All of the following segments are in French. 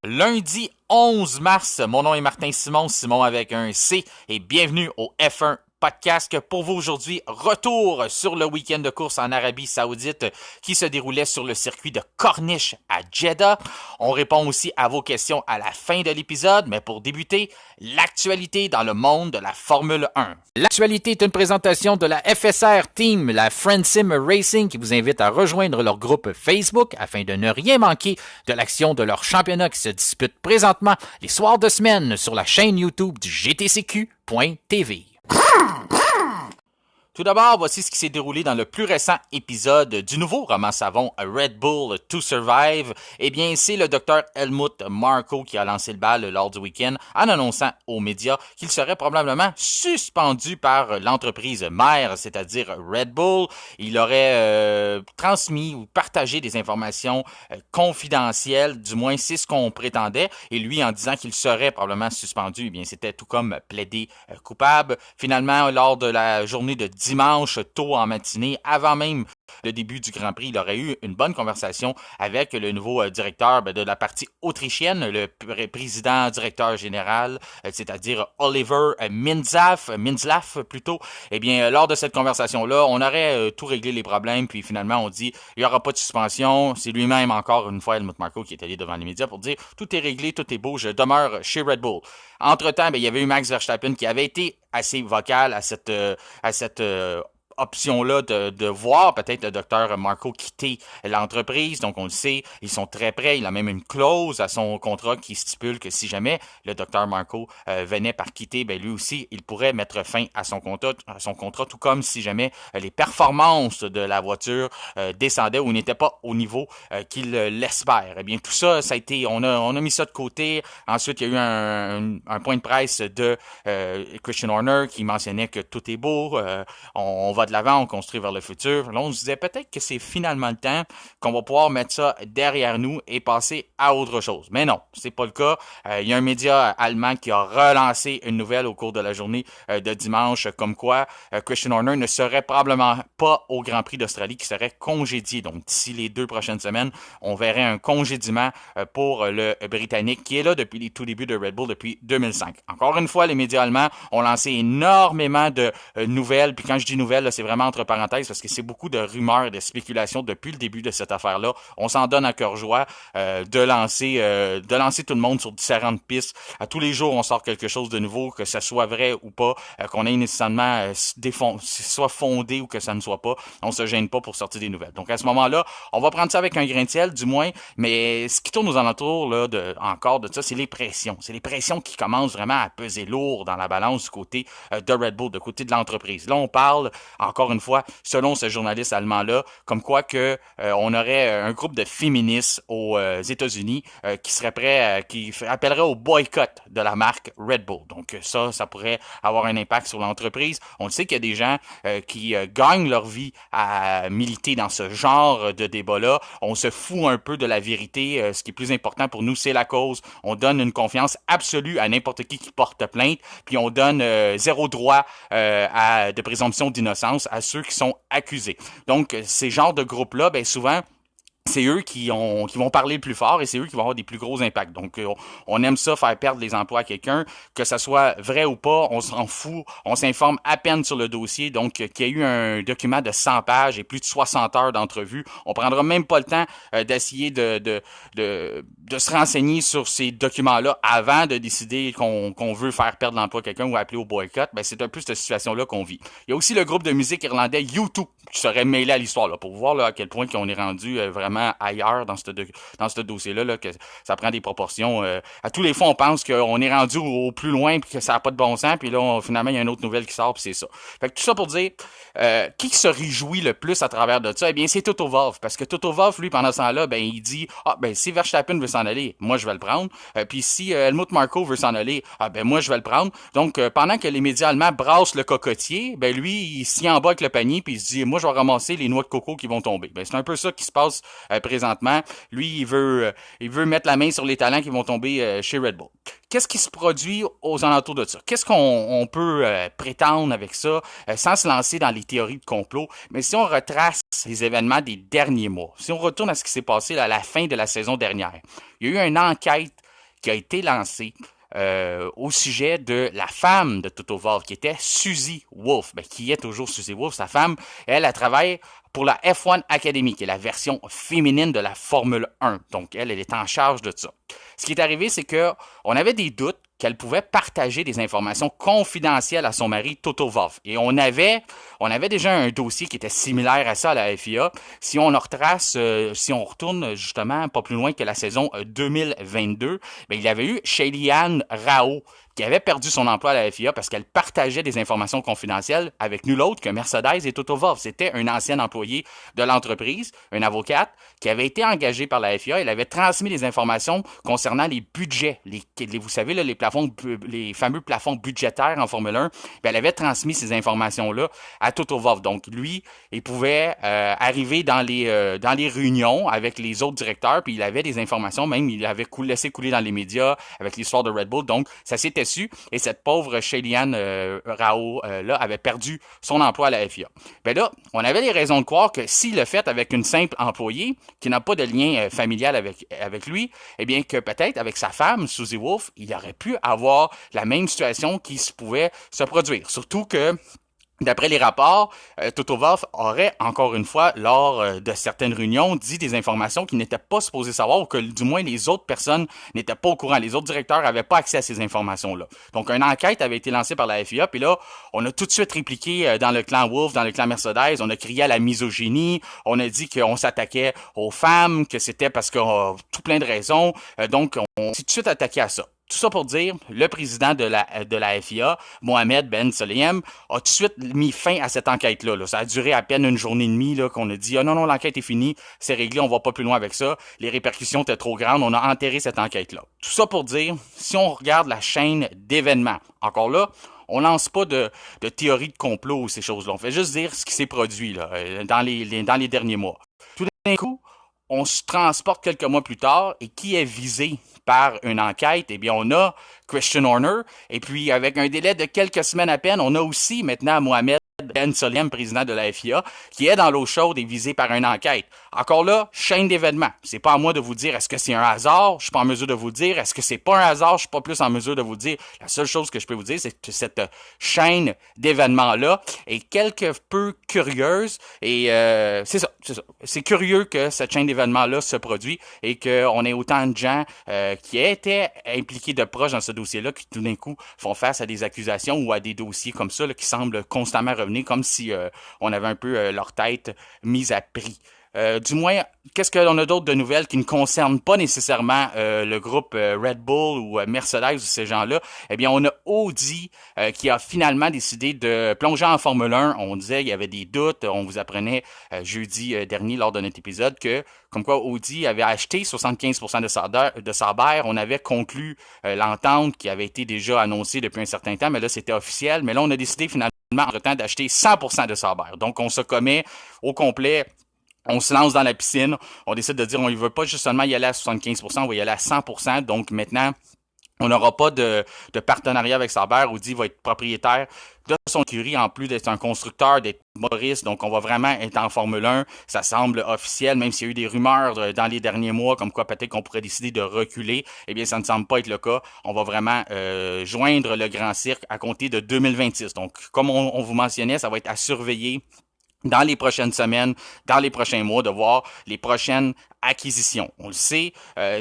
Lundi 11 mars, mon nom est Martin Simon, Simon avec un C, et bienvenue au F1 Podcast pour vous aujourd'hui. Retour sur le week-end de course en Arabie Saoudite qui se déroulait sur le circuit de Corniche à Jeddah. On répond aussi à vos questions à la fin de l'épisode, mais pour débuter, l'actualité dans le monde de la Formule 1. L'actualité est une présentation de la FSR Team, la Friend Sim Racing, qui vous invite à rejoindre leur groupe Facebook afin de ne rien manquer de l'action de leur championnat qui se dispute présentement les soirs de semaine sur la chaîne YouTube du GTCQ.tv. Tout d'abord, voici ce qui s'est déroulé dans le plus récent épisode du nouveau roman savon Red Bull to Survive. Eh bien, c'est le Dr Helmut Marko qui a lancé le bal lors du week-end en annonçant aux médias qu'il serait probablement suspendu par l'entreprise mère, c'est-à-dire Red Bull. Il aurait transmis ou partagé des informations confidentielles, du moins c'est ce qu'on prétendait, et lui en disant qu'il serait probablement suspendu, eh bien c'était tout comme plaidé coupable. Finalement, lors de la journée de dimanche, tôt en matinée, avant même le début du Grand Prix, il aurait eu une bonne conversation avec le nouveau directeur de la partie autrichienne, le président directeur général, c'est-à-dire Oliver Minzlaff plutôt. Eh bien, lors de cette conversation-là, on aurait tout réglé les problèmes, puis finalement, on dit, il n'y aura pas de suspension. C'est lui-même, encore une fois, Helmut Marko, qui est allé devant les médias pour dire, tout est réglé, tout est beau, je demeure chez Red Bull. Entre-temps, il y avait eu Max Verstappen qui avait été assez vocal à cette option-là de voir peut-être le docteur Marko quitter l'entreprise. Donc, on le sait, ils sont très près. Il a même une clause à son contrat qui stipule que si jamais le docteur Marko venait par quitter, ben lui aussi, il pourrait mettre fin à son contrat, tout comme si jamais les performances de la voiture descendaient ou n'étaient pas au niveau qu'il l'espère. Eh bien, tout ça, ça a été, on a mis ça de côté. Ensuite, il y a eu un point de presse de Christian Horner qui mentionnait que tout est beau, on va de l'avant, on construit vers le futur. Là, on se disait peut-être que c'est finalement le temps qu'on va pouvoir mettre ça derrière nous et passer à autre chose. Mais non, c'est pas le cas. Il y a un média allemand qui a relancé une nouvelle au cours de la journée de dimanche, comme quoi Christian Horner ne serait probablement pas au Grand Prix d'Australie, qui serait congédié. Donc, d'ici les 2 prochaines semaines, on verrait un congédiement pour le Britannique, qui est là depuis les tout débuts de Red Bull, depuis 2005. Encore une fois, les médias allemands ont lancé énormément de nouvelles. Puis quand je dis nouvelles, là, c'est vraiment entre parenthèses parce que c'est beaucoup de rumeurs et de spéculations depuis le début de cette affaire-là. On s'en donne à cœur joie de lancer tout le monde sur différentes pistes. À tous les jours, on sort quelque chose de nouveau, que ça soit vrai ou pas, qu'on ait nécessairement soit fondé ou que ça ne soit pas. On se gêne pas pour sortir des nouvelles. Donc à ce moment-là, on va prendre ça avec un grain de sel, du moins. Mais ce qui tourne aux alentours là, encore de ça, c'est les pressions. C'est les pressions qui commencent vraiment à peser lourd dans la balance du côté de Red Bull, du côté de l'entreprise. Là, on parle encore une fois, selon ce journaliste allemand-là, comme quoi que on aurait un groupe de féministes aux États-Unis qui serait prêt, qui appellerait au boycott de la marque Red Bull. Donc ça pourrait avoir un impact sur l'entreprise. On le sait qu'il y a des gens qui gagnent leur vie à militer dans ce genre de débat-là. On se fout un peu de la vérité. Ce qui est plus important pour nous, c'est la cause. On donne une confiance absolue à n'importe qui porte plainte, puis on donne zéro droit de présomption d'innocence à ceux qui sont accusés. Donc, ces genres de groupes-là, ben souvent, c'est eux qui vont parler le plus fort et c'est eux qui vont avoir des plus gros impacts. Donc, on aime ça, faire perdre les emplois à quelqu'un, que ça soit vrai ou pas, on s'en fout, on s'informe à peine sur le dossier. Donc, qu'il y a eu un document de 100 pages et plus de 60 heures d'entrevue, on prendra même pas le temps d'essayer de se renseigner sur ces documents-là avant de décider qu'on veut faire perdre l'emploi à quelqu'un ou appeler au boycott. Ben, c'est un peu cette situation-là qu'on vit. Il y a aussi le groupe de musique irlandais U2 qui serait mêlé à l'histoire, là, pour voir là, à quel point qu'on est rendu vraiment ailleurs dans ce dossier-là, là, que ça prend des proportions. À tous les fois, on pense qu'on est rendu au plus loin puis que ça n'a pas de bon sens, puis là, finalement, il y a une autre nouvelle qui sort, puis c'est ça. Fait que tout ça pour dire, qui se réjouit le plus à travers de ça? Eh bien, c'est Toto Wolff, parce que Toto Wolff, lui, pendant ce temps-là, ben, il dit, si Verstappen veut s'en aller, moi, je vais le prendre. Puis si Helmut Marko veut s'en aller, moi, je vais le prendre. Donc, pendant que les médias allemands brassent le cocotier, ben, lui, il s'y en bas avec le panier, puis il se dit, moi, je vais ramasser les noix de coco qui vont tomber. Ben, c'est un peu ça qui se passe présentement. Lui, il veut mettre la main sur les talents qui vont tomber chez Red Bull. Qu'est-ce qui se produit aux alentours de ça? Qu'est-ce qu'on peut prétendre avec ça sans se lancer dans les théories de complot? Mais si on retrace les événements des derniers mois, si on retourne à ce qui s'est passé là, à la fin de la saison dernière, il y a eu une enquête qui a été lancé au sujet de la femme de Toto Wolff, qui était Suzy Wolff, qui est toujours Suzy Wolff, sa femme. Elle travaille pour la F1 Academy, qui est la version féminine de la Formule 1. Donc, elle est en charge de ça. Ce qui est arrivé, c'est que on avait des doutes qu'elle pouvait partager des informations confidentielles à son mari Toto Wolff. Et on avait déjà un dossier qui était similaire à ça à la FIA. Si on retrace, si on retourne justement pas plus loin que la saison 2022, il y avait eu Shelley-Ann Rao qui avait perdu son emploi à la FIA parce qu'elle partageait des informations confidentielles avec nul autre que Mercedes et Toto Wolff. C'était un ancien employé de l'entreprise, une avocate, qui avait été engagée par la FIA. Elle avait transmis des informations concernant les budgets, vous savez, là, les fameux plafonds budgétaires en Formule 1. Elle avait transmis ces informations-là à Toto Wolff. Donc, lui, il pouvait arriver dans les réunions avec les autres directeurs, puis il avait des informations, même il avait laissé couler dans les médias avec l'histoire de Red Bull. Donc, ça s'était su, et cette pauvre Shelley-Ann Rao là avait perdu son emploi à la FIA. Là, on avait les raisons de croire que s'il le fait avec une simple employée qui n'a pas de lien familial avec lui, eh bien que peut-être avec sa femme, Suzy Wolff, il aurait pu avoir la même situation qui pouvait se produire. Surtout que d'après les rapports, Toto Wolff aurait, encore une fois, lors de certaines réunions, dit des informations qu'il n'était pas supposé savoir, ou que du moins les autres personnes n'étaient pas au courant. Les autres directeurs n'avaient pas accès à ces informations-là. Donc, une enquête avait été lancée par la FIA, puis là, on a tout de suite répliqué dans le clan Wolff, dans le clan Mercedes, on a crié à la misogynie, on a dit qu'on s'attaquait aux femmes, que c'était parce que tout plein de raisons, donc on s'est tout de suite attaqué à ça. Tout ça pour dire, le président de la FIA, Mohamed Ben Sulayem, a tout de suite mis fin à cette enquête-là. Là. Ça a duré à peine une journée et demie là, qu'on a dit « Ah non, l'enquête est finie, c'est réglé, on va pas plus loin avec ça. » Les répercussions étaient trop grandes, on a enterré cette enquête-là. Tout ça pour dire, si on regarde la chaîne d'événements, encore là, on lance pas de théorie de complot ou ces choses-là. On fait juste dire ce qui s'est produit là, dans les derniers mois. Tout d'un coup, on se transporte quelques mois plus tard, et qui est visé par une enquête? Eh bien, on a Christian Horner, et puis avec un délai de quelques semaines à peine, on a aussi maintenant Mohamed Ben Sulayem, président de la FIA, qui est dans l'eau chaude et visé par une enquête. Encore là, chaîne d'événements. C'est pas à moi de vous dire est-ce que c'est un hasard, je suis pas en mesure de vous le dire. Est-ce que c'est pas un hasard, je suis pas plus en mesure de vous le dire. La seule chose que je peux vous dire, c'est que cette chaîne d'événements-là est quelque peu curieuse, et c'est ça. C'est curieux que cette chaîne d'événements-là se produit, et qu'on ait autant de gens qui étaient impliqués de proche dans ce dossier-là, qui tout d'un coup font face à des accusations ou à des dossiers comme ça là, qui semblent constamment revenir, comme si on avait un peu leur tête mise à prix. Du moins, qu'est-ce qu'on a d'autre de nouvelles qui ne concernent pas nécessairement le groupe Red Bull ou Mercedes ou ces gens-là? Eh bien, on a Audi qui a finalement décidé de plonger en Formule 1. On disait il y avait des doutes. On vous apprenait jeudi dernier lors de notre épisode que, comme quoi Audi avait acheté 75% de Sauber. On avait conclu l'entente qui avait été déjà annoncée depuis un certain temps, mais là, c'était officiel. Mais là, on a décidé finalement, entre-temps, d'acheter 100% de Sauber. Donc, on se commet au complet. On se lance dans la piscine, on décide de dire on ne veut pas juste seulement y aller à 75%, on va y aller à 100%. Donc maintenant, on n'aura pas de partenariat avec Sauber. Audi va être propriétaire de son écurie, en plus d'être un constructeur, d'être motoriste. Donc, on va vraiment être en Formule 1. Ça semble officiel, même s'il y a eu des rumeurs dans les derniers mois, comme quoi peut-être qu'on pourrait décider de reculer. Eh bien, ça ne semble pas être le cas. On va vraiment joindre le grand cirque à compter de 2026. Donc, comme on vous mentionnait, ça va être à surveiller dans les prochaines semaines, dans les prochains mois, de voir les prochaines acquisitions. On le sait,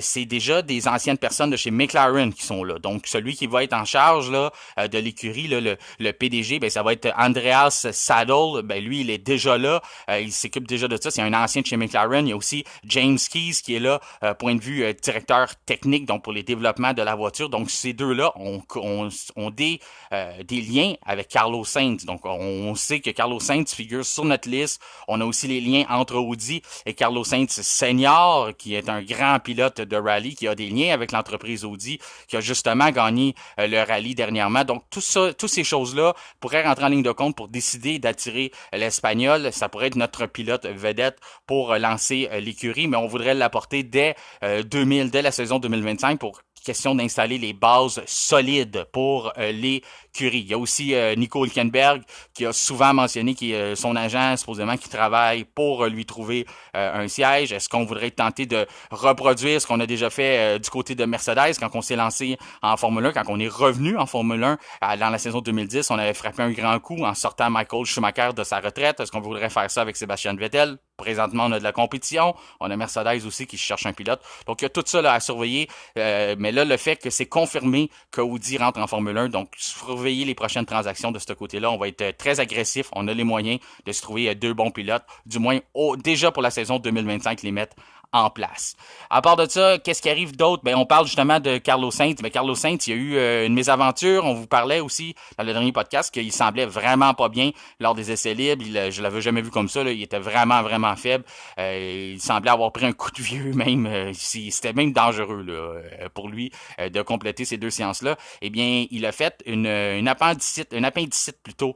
c'est déjà des anciennes personnes de chez McLaren qui sont là. Donc, celui qui va être en charge là de l'écurie, là, le PDG, ben ça va être Andreas Saddle. Ben lui, il est déjà là. Il s'occupe déjà de ça. C'est un ancien de chez McLaren. Il y a aussi James Keys qui est là, point de vue directeur technique, donc pour les développements de la voiture. Donc, ces deux-là ont des liens avec Carlos Sainz. Donc, on sait que Carlos Sainz figure sur notre liste. On a aussi les liens entre Audi et Carlos Sainz senior, qui est un grand pilote de rallye, qui a des liens avec l'entreprise Audi, qui a justement gagné le rallye dernièrement. Donc, toutes ces choses-là pourraient rentrer en ligne de compte pour décider d'attirer l'Espagnol. Ça pourrait être notre pilote vedette pour lancer l'écurie, mais on voudrait l'apporter dès la saison 2025 pour question d'installer les bases solides pour l'écurie. Il y a aussi Nico Hülkenberg qui a souvent mentionné qu'il son agent, supposément, qui travaille pour lui trouver un siège. Est-ce qu'on voudrait tenter de reproduire ce qu'on a déjà fait du côté de Mercedes quand on s'est lancé en Formule 1, quand on est revenu en Formule 1 dans la saison 2010, on avait frappé un grand coup en sortant Michael Schumacher de sa retraite. Est-ce qu'on voudrait faire ça avec Sébastien Vettel? Présentement, on a de la compétition. On a Mercedes aussi qui cherche un pilote. Donc, il y a tout ça là, à surveiller. Mais là, le fait que c'est confirmé qu'Audi rentre en Formule 1, donc surveiller les prochaines transactions de ce côté-là. On va être très agressif. On a les moyens de se trouver deux bons pilotes, du moins déjà pour la saison 2025, les mettre en place. À part de ça, qu'est-ce qui arrive d'autre? Ben, on parle justement de Carlos Sainz. Mais Carlos Sainz, il y a eu une mésaventure. On vous parlait aussi dans le dernier podcast qu'il semblait vraiment pas bien lors des essais libres. Je l'avais jamais vu comme ça. Là. Il était vraiment faible. Il semblait avoir pris un coup de vieux même. C'était même dangereux là, pour lui de compléter ces deux séances-là. Eh bien, il a fait une appendicite plutôt.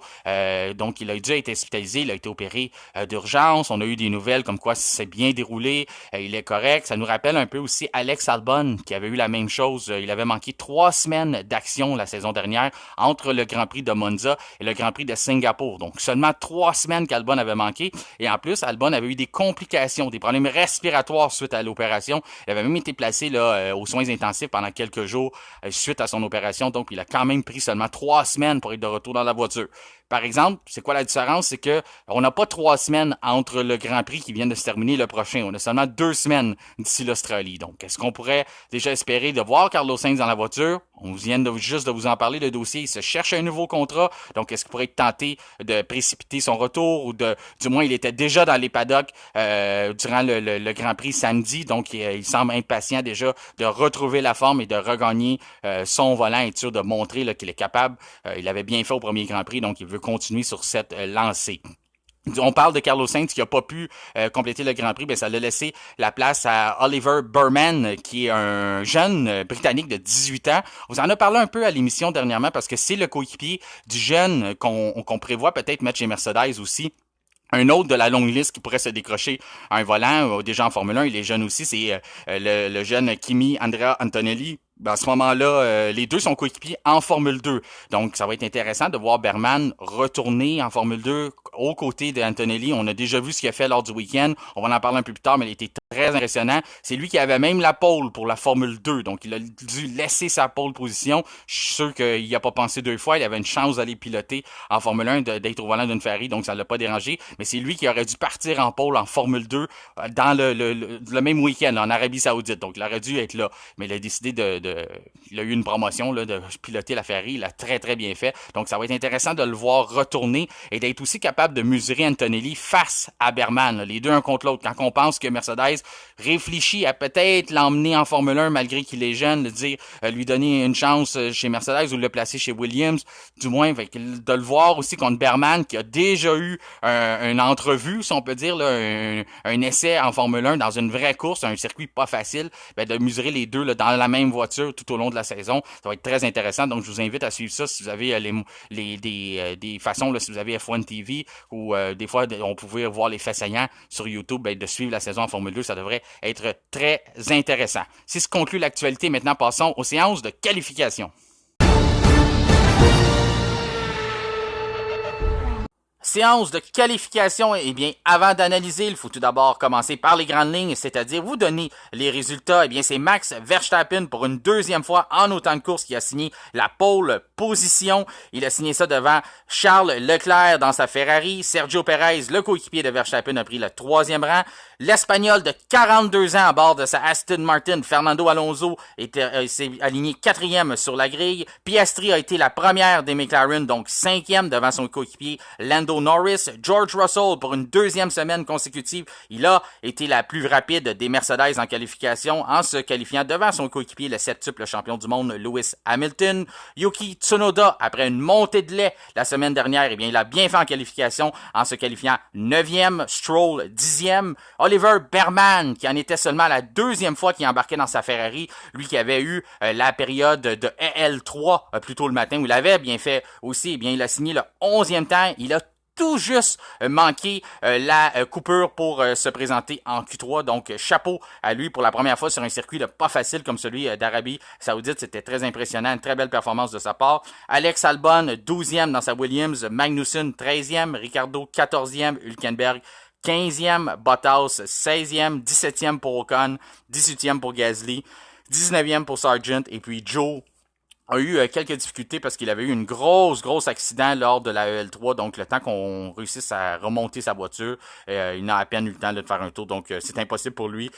Donc, il a dû être hospitalisé. Il a été opéré d'urgence. On a eu des nouvelles comme quoi c'est bien déroulé. Il est correct. Ça nous rappelle un peu aussi Alex Albon qui avait eu la même chose. Il avait manqué 3 semaines d'action la saison dernière entre le Grand Prix de Monza et le Grand Prix de Singapour. Donc seulement 3 semaines qu'Albon avait manqué. Et en plus, Albon avait eu des complications, des problèmes respiratoires suite à l'opération. Il avait même été placé là, aux soins intensifs pendant quelques jours suite à son opération. Donc il a quand même pris seulement 3 semaines pour être de retour dans la voiture. Par exemple, c'est quoi la différence? C'est que on n'a pas 3 semaines entre le Grand Prix qui vient de se terminer le prochain. On a seulement 2 semaines d'ici l'Australie. Donc, est-ce qu'on pourrait déjà espérer de voir Carlos Sainz dans la voiture? On vient juste de vous en parler, le dossier, il se cherche un nouveau contrat. Donc, est-ce qu'il pourrait être tenté de précipiter son retour ou du moins, il était déjà dans les paddocks durant le Grand Prix samedi. Donc, il semble impatient déjà de retrouver la forme et de regagner son volant et être sûr de montrer là, qu'il est capable. Il avait bien fait au premier Grand Prix, donc il veut continuer sur cette lancée. On parle de Carlos Sainz qui a pas pu compléter le Grand Prix, ben ça l'a laissé la place à Oliver Burman, qui est un jeune Britannique de 18 ans. On vous en a parlé un peu à l'émission dernièrement parce que c'est le coéquipier du jeune qu'on prévoit peut-être mettre chez Mercedes aussi. Un autre de la longue liste qui pourrait se décrocher un volant, déjà en Formule 1, il est jeune aussi, c'est le jeune Kimi Andrea Antonelli. Ben, à ce moment-là, les deux sont coéquipiers en Formule 2. Donc, ça va être intéressant de voir Berman retourner en Formule 2 aux côtés d'Antonelli. On a déjà vu ce qu'il a fait lors du week-end. On va en parler un peu plus tard, mais il était très impressionnant. C'est lui qui avait même la pole pour la Formule 2. Donc, il a dû laisser sa pole position. Je suis sûr qu'il n'y a pas pensé 2 fois. Il avait une chance d'aller piloter en Formule 1, d'être au volant d'une Ferrari. Donc, ça ne l'a pas dérangé. Mais c'est lui qui aurait dû partir en pole en Formule 2 dans le même week-end, en Arabie Saoudite. Donc, il aurait dû être là. Mais il a décidé il a eu une promotion là, de piloter la Ferrari. Il a très bien fait. Donc, ça va être intéressant de le voir retourner et d'être aussi capable de mesurer Antonelli face à Berman. Là, les deux un contre l'autre. Quand on pense que Mercedes réfléchit à peut-être l'emmener en Formule 1 malgré qu'il est jeune, le dire, lui donner une chance chez Mercedes ou le placer chez Williams, du moins, de le voir aussi contre Berman qui a déjà eu une entrevue, si on peut dire, là, un essai en Formule 1 dans une vraie course, un circuit pas facile, de mesurer les deux là, dans la même voiture tout au long de la saison. Ça va être très intéressant. Donc, je vous invite à suivre ça si vous avez des façons, là, si vous avez F1 TV ou des fois, on pouvait voir les faits saillants sur YouTube, de suivre la saison en Formule 2. Ça devrait être très intéressant. Si ce conclut l'actualité, maintenant, passons aux séances de qualification. Séance de qualification, eh bien, avant d'analyser, il faut tout d'abord commencer par les grandes lignes, c'est-à-dire vous donner les résultats. Eh bien, c'est Max Verstappen pour une deuxième fois en autant de courses qui a signé la pole position. Il a signé ça devant Charles Leclerc dans sa Ferrari. Sergio Perez, le coéquipier de Verstappen, a pris le 3e rang. L'Espagnol de 42 ans à bord de sa Aston Martin, Fernando Alonso, s'est aligné 4e sur la grille. Piastri a été la première des McLaren, donc 5e devant son coéquipier Lando Norris. George Russell, pour une 2e semaine consécutive, il a été la plus rapide des Mercedes en qualification en se qualifiant devant son coéquipier, le 7tuple champion du monde, Lewis Hamilton. Yuki Tsunoda, après une montée de lait la semaine dernière, eh bien, il a bien fait en qualification en se qualifiant 9e. Stroll, 10e. Oliver Berman, qui en était seulement à la 2e fois qu'il embarquait dans sa Ferrari, lui qui avait eu la période de EL3 plus tôt le matin, où il avait bien fait aussi, eh bien, il a signé le 11e temps. Il a tout juste manqué la coupure pour se présenter en Q3. Donc, chapeau à lui pour la première fois sur un circuit pas facile comme celui d'Arabie Saoudite. C'était très impressionnant, une très belle performance de sa part. Alex Albon, 12e dans sa Williams. Magnussen, 13e. Ricardo, 14e. Hülkenberg, 15e. Bottas, 16e. 17e pour Ocon. 18e pour Gasly. 19e pour Sargent. Et puis Joe a eu quelques difficultés parce qu'il avait eu une grosse accident lors de la EL3, donc le temps qu'on réussisse à remonter sa voiture, il n'a à peine eu le temps de faire un tour, donc c'est impossible pour lui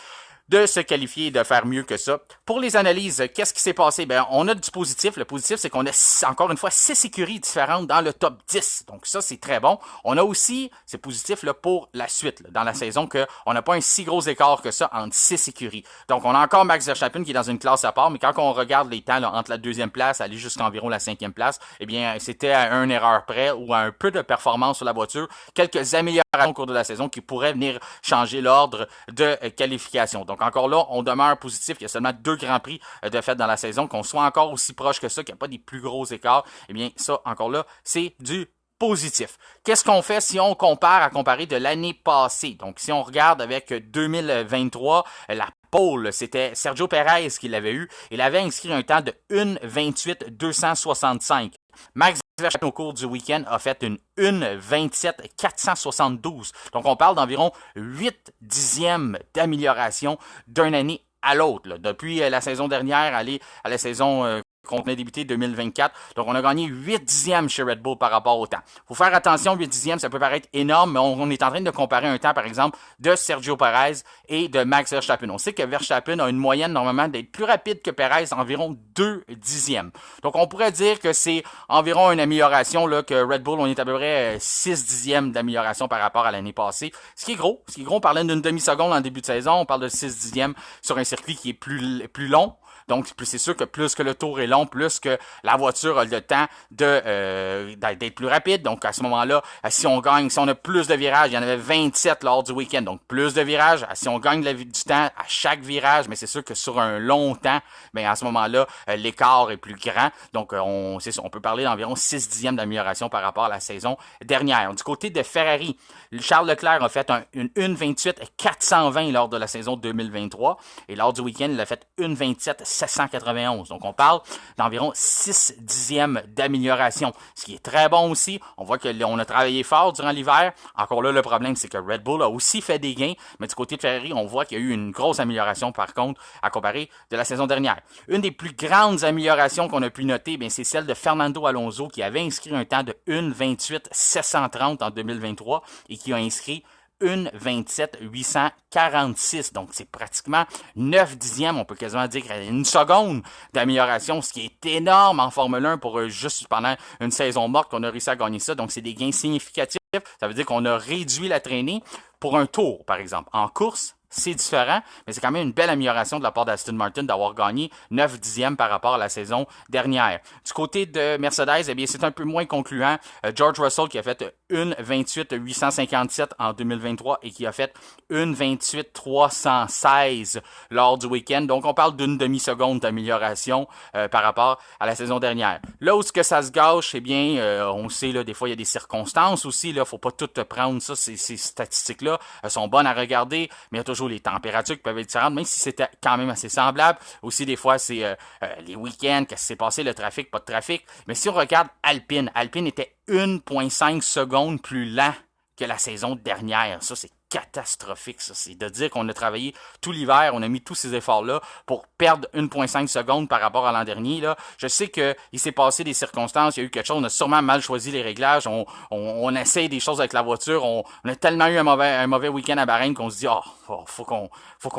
de se qualifier et de faire mieux que ça. Pour les analyses, qu'est-ce qui s'est passé? Ben, on a du positif. Le positif, c'est qu'on a encore une fois 6 écuries différentes dans le top 10. Donc ça, c'est très bon. On a aussi, c'est positif là, pour la suite, là, dans la saison, qu'on n'a pas un si gros écart que ça entre 6 écuries. Donc on a encore Max Verstappen qui est dans une classe à part, mais quand on regarde les temps là, entre la 2e place, aller jusqu'à environ la 5e place, eh bien, c'était à une erreur près ou à un peu de performance sur la voiture, quelques améliorations au cours de la saison qui pourraient venir changer l'ordre de qualification. Donc encore là, on demeure positif. Il y a seulement 2 Grands Prix de fait dans la saison. Qu'on soit encore aussi proche que ça, qu'il n'y a pas des plus gros écarts, eh bien ça, encore là, c'est du positif. Qu'est-ce qu'on fait si on compare à comparer de l'année passée? Donc si on regarde avec 2023, la pole, c'était Sergio Perez qui l'avait eu. Il avait inscrit un temps de 1:28.265. Max Verstappen au cours du week-end a fait une 1:27.472. Donc on parle d'environ 8 dixièmes d'amélioration d'une année à l'autre. Là. Depuis la saison dernière, aller à la saison qu'on a débuté 2024. Donc, on a gagné 8 dixièmes chez Red Bull par rapport au temps. Faut faire attention, 8 dixièmes, ça peut paraître énorme, mais on est en train de comparer un temps, par exemple, de Sergio Perez et de Max Verstappen. On sait que Verstappen a une moyenne, normalement, d'être plus rapide que Perez, environ 2 dixièmes. Donc, on pourrait dire que c'est environ une amélioration, là, que Red Bull, on est à peu près 6 dixièmes d'amélioration par rapport à l'année passée. Ce qui est gros. On parlait d'une demi-seconde en début de saison, on parle de 6 dixièmes sur un circuit qui est plus long. Donc, c'est sûr que plus que le tour est long, plus que la voiture a le temps d'être plus rapide. Donc, à ce moment-là, si on a plus de virages, il y en avait 27 lors du week-end. Donc, plus de virages. Si on gagne du temps à chaque virage, mais c'est sûr que sur un long temps, mais à ce moment-là, l'écart est plus grand. Donc, on peut parler d'environ 6 dixièmes d'amélioration par rapport à la saison dernière. Du côté de Ferrari, Charles Leclerc a fait une 1:28.420 lors de la saison 2023. Et lors du week-end, il a fait 1:27.791. Donc, on parle d'environ 6 dixièmes d'amélioration, ce qui est très bon aussi. On voit qu'on a travaillé fort durant l'hiver. Encore là, le problème, c'est que Red Bull a aussi fait des gains, mais du côté de Ferrari, on voit qu'il y a eu une grosse amélioration, par contre, à comparer de la saison dernière. Une des plus grandes améliorations qu'on a pu noter, bien, c'est celle de Fernando Alonso, qui avait inscrit un temps de 1:28.730 en 2023 et qui a inscrit 1:27.846. Donc, c'est pratiquement 9 dixièmes, on peut quasiment dire une seconde d'amélioration, ce qui est énorme en Formule 1 pour juste pendant une saison morte qu'on a réussi à gagner ça. Donc, c'est des gains significatifs. Ça veut dire qu'on a réduit la traînée pour un tour, par exemple. En course, c'est différent, mais c'est quand même une belle amélioration de la part d'Aston Martin d'avoir gagné 9 dixièmes par rapport à la saison dernière. Du côté de Mercedes, eh bien, c'est un peu moins concluant. George Russell qui a fait 1:28.857 en 2023 et qui a fait 1:28.316 lors du week-end. Donc, on parle d'une demi-seconde d'amélioration par rapport à la saison dernière. Là où que ça se gâche, eh bien, on sait, là, des fois, il y a des circonstances aussi. Là, faut pas tout prendre ça. Ces statistiques-là sont bonnes à regarder, mais il y a toujours les températures qui peuvent être différentes, même si c'était quand même assez semblable. Aussi, des fois, c'est les week-ends, qu'est-ce qui s'est passé, le trafic, pas de trafic. Mais si on regarde Alpine était 1,5 secondes plus lent que la saison dernière. Ça, c'est catastrophique, ça. C'est de dire qu'on a travaillé tout l'hiver, on a mis tous ces efforts-là pour perdre 1,5 secondes par rapport à l'an dernier, là. Je sais qu'il s'est passé des circonstances, il y a eu quelque chose, on a sûrement mal choisi les réglages, on essaye des choses avec la voiture, on a tellement eu un mauvais week-end à Bahreïn qu'on se dit, faut qu'on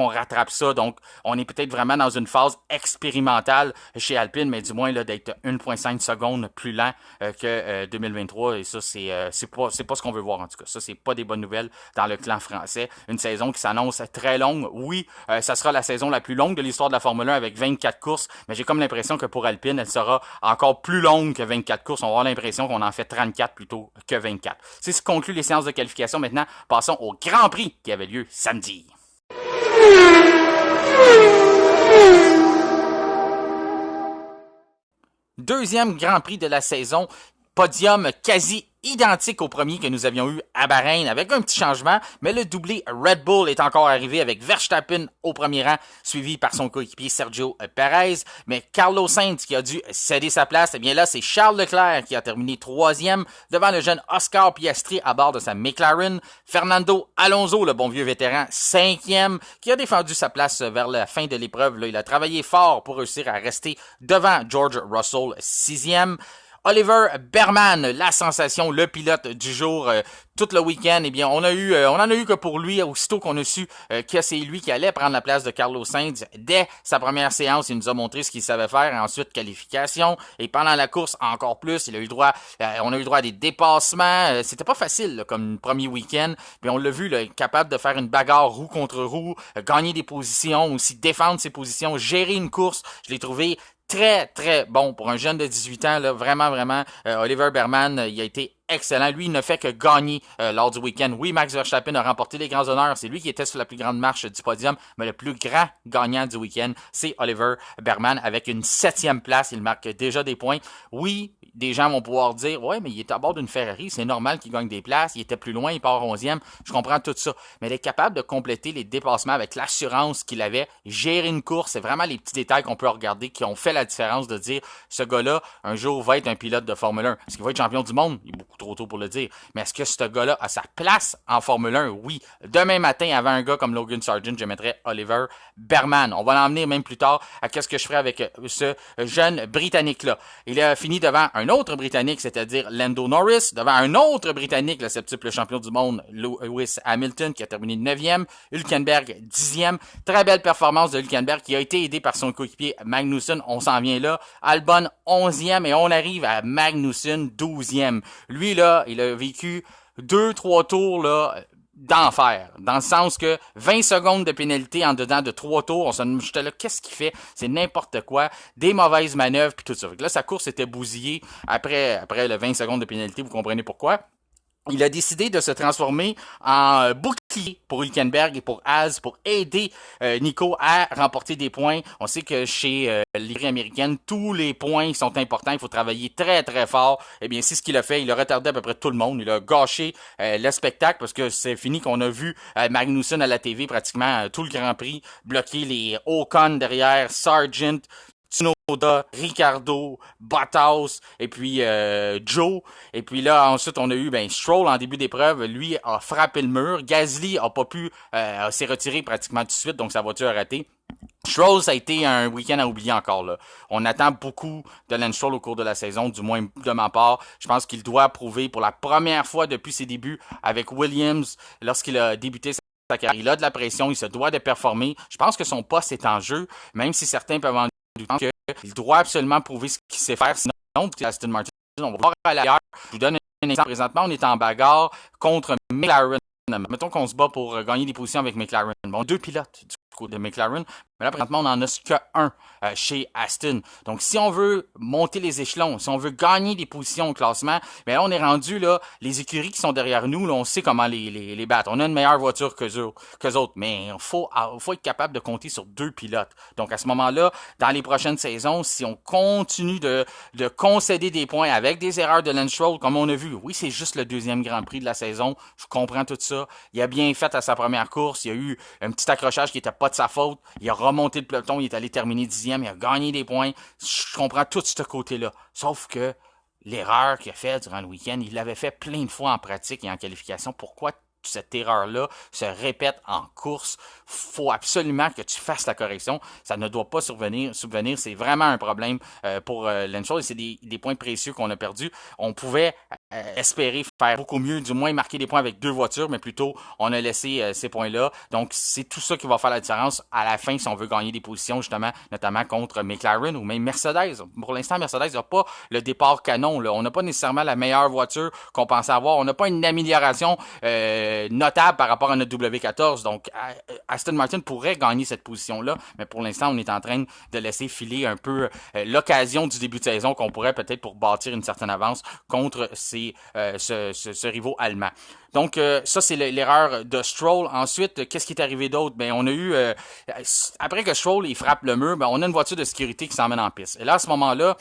rattrape ça. Donc, on est peut-être vraiment dans une phase expérimentale chez Alpine, mais du moins, là, d'être 1,5 secondes plus lent que 2023, et ça, c'est pas ce qu'on veut voir, en tout cas. Ça, c'est pas des bonnes nouvelles dans le clan français. Une saison qui s'annonce très longue. Oui, ça sera la saison la plus longue de l'histoire de la Formule 1 avec 24 courses, mais j'ai comme l'impression que pour Alpine, elle sera encore plus longue que 24 courses. On va avoir l'impression qu'on en fait 34 plutôt que 24. C'est ce qui conclut les séances de qualification. Maintenant, passons au Grand Prix qui avait lieu samedi. Deuxième Grand Prix de la saison. podium quasi identique au premier que nous avions eu à Bahreïn, avec un petit changement, mais le doublé Red Bull est encore arrivé avec Verstappen au premier rang, suivi par son coéquipier Sergio Perez, mais Carlos Sainz qui a dû céder sa place, eh bien là c'est Charles Leclerc qui a terminé troisième devant le jeune Oscar Piastri à bord de sa McLaren, Fernando Alonso, le bon vieux vétéran, cinquième, qui a défendu sa place vers la fin de l'épreuve. Là, il a travaillé fort pour réussir à rester devant George Russell, sixième. Oliver Berman, la sensation, le pilote du jour, tout le week-end, eh bien, on en a eu que pour lui, aussitôt qu'on a su que c'est lui qui allait prendre la place de Carlos Sainz. Dès sa première séance, il nous a montré ce qu'il savait faire, et ensuite qualification, et pendant la course, encore plus, on a eu le droit à des dépassements, c'était pas facile, là, comme premier week-end, mais on l'a vu, là, capable de faire une bagarre roue contre roue, gagner des positions, aussi défendre ses positions, gérer une course, je l'ai trouvé très, très bon pour un jeune de 18 ans, là, vraiment, Oliver Berman, il a été excellent. Lui, il ne fait que gagner lors du week-end. Oui, Max Verstappen a remporté les grands honneurs. C'est lui qui était sur la plus grande marche du podium, mais le plus grand gagnant du week-end, c'est Oliver Berman avec une 7e place. Il marque déjà des points. Oui, des gens vont pouvoir dire, ouais, mais il est à bord d'une Ferrari, c'est normal qu'il gagne des places. Il était plus loin, il part 11e. Je comprends tout ça. Mais il est capable de compléter les dépassements avec l'assurance qu'il avait. Gérer une course, c'est vraiment les petits détails qu'on peut regarder qui ont fait la différence de dire, ce gars-là, un jour, va être un pilote de Formule 1. Est-ce qu'il va être champion du monde? Il est beaucoup trop tôt pour le dire. Mais est-ce que ce gars-là a sa place en Formule 1? Oui. Demain matin, avant un gars comme Logan Sargent, je mettrais Oliver Berman. On va l'emmener même plus tard à qu'est-ce que je ferai avec ce jeune Britannique-là. Il a fini devant un autre Britannique, c'est-à-dire Lando Norris, devant un autre Britannique, le septuple champion du monde, Lewis Hamilton, qui a terminé 9e, Hülkenberg 10e. Très belle performance de Hülkenberg, qui a été aidé par son coéquipier Magnussen. On s'en vient là. Albon 11e, et on arrive à Magnussen 12e. Lui, là, il a vécu 2-3 tours, là, d'enfer, dans le sens que 20 secondes de pénalité en dedans de 3 tours, j'étais là, qu'est-ce qu'il fait? C'est n'importe quoi, des mauvaises manœuvres, puis tout ça. Là, sa course était bousillée après le 20 secondes de pénalité, vous comprenez pourquoi? Il a décidé de se transformer en bouclier pour Hülkenberg et pour Haas pour aider Nico à remporter des points. On sait que chez l'écurie américaine, tous les points sont importants. Il faut travailler très, très fort. Eh bien, c'est ce qu'il a fait. Il a retardé à peu près tout le monde. Il a gâché le spectacle parce que c'est fini qu'on a vu Magnussen à la TV pratiquement tout le Grand Prix bloquer les Ocon derrière, Sargent, Tsunoda, Ricardo, Bottas, et puis Joe. Et puis là, ensuite, on a eu Stroll en début d'épreuve. Lui a frappé le mur. Gasly a pas pu, s'est retiré pratiquement tout de suite, donc sa voiture a raté. Stroll, ça a été un week-end à oublier encore, là. On attend beaucoup de Lance Stroll au cours de la saison, du moins de ma part. Je pense qu'il doit prouver pour la première fois depuis ses débuts avec Williams, lorsqu'il a débuté sa carrière. Il a de la pression, il se doit de performer. Je pense que son poste est en jeu, même si certains peuvent en douter qu'il doit absolument prouver ce qu'il sait faire. Sinon, Aston Martin, on va voir à l'arrière. Je vous donne un exemple. Présentement, on est en bagarre contre McLaren. Mettons qu'on se bat pour gagner des positions avec McLaren. Bon, 2 pilotes du côté de McLaren, mais là, présentement, on n'en a qu'un chez Aston. Donc, si on veut monter les échelons, si on veut gagner des positions au classement, mais là, on est rendu, là, les écuries qui sont derrière nous, là, on sait comment les battre. On a une meilleure voiture qu'eux autres, mais il faut être capable de compter sur 2 pilotes. Donc, à ce moment-là, dans les prochaines saisons, si on continue de concéder des points avec des erreurs de Lance Stroll, comme on a vu, oui, c'est juste le 2e Grand Prix de la saison, je comprends tout ça. Il a bien fait à sa première course, il y a eu un petit accrochage qui était pas de sa faute, il a remonté le peloton, il est allé terminer 10e, il a gagné des points, je comprends tout ce côté-là. Sauf que l'erreur qu'il a faite durant le week-end, il l'avait fait plein de fois en pratique et en qualification. Pourquoi cette erreur-là se répète en course? Faut absolument que tu fasses la correction. Ça ne doit pas subvenir. C'est vraiment un problème pour Lance Stroll et c'est des points précieux qu'on a perdus. On pouvait espérer faire beaucoup mieux, du moins marquer des points avec 2 voitures, mais plutôt on a laissé ces points-là. Donc c'est tout ça qui va faire la différence à la fin si on veut gagner des positions, justement, notamment contre McLaren ou même Mercedes. Pour l'instant, Mercedes n'a pas le départ canon, là. On n'a pas nécessairement la meilleure voiture qu'on pensait avoir. On n'a pas une amélioration notable par rapport à notre W14. Donc Aston Martin pourrait gagner cette position-là, mais pour l'instant, on est en train de laisser filer un peu l'occasion du début de saison qu'on pourrait peut-être pour bâtir une certaine avance contre ces ce rivaux allemand. Donc, ça, c'est l'erreur de Stroll. Ensuite, qu'est-ce qui est arrivé d'autre? Ben, on a eu, après que Stroll, il frappe le mur, ben, on a une voiture de sécurité qui s'emmène en piste. Et là, à ce moment-là,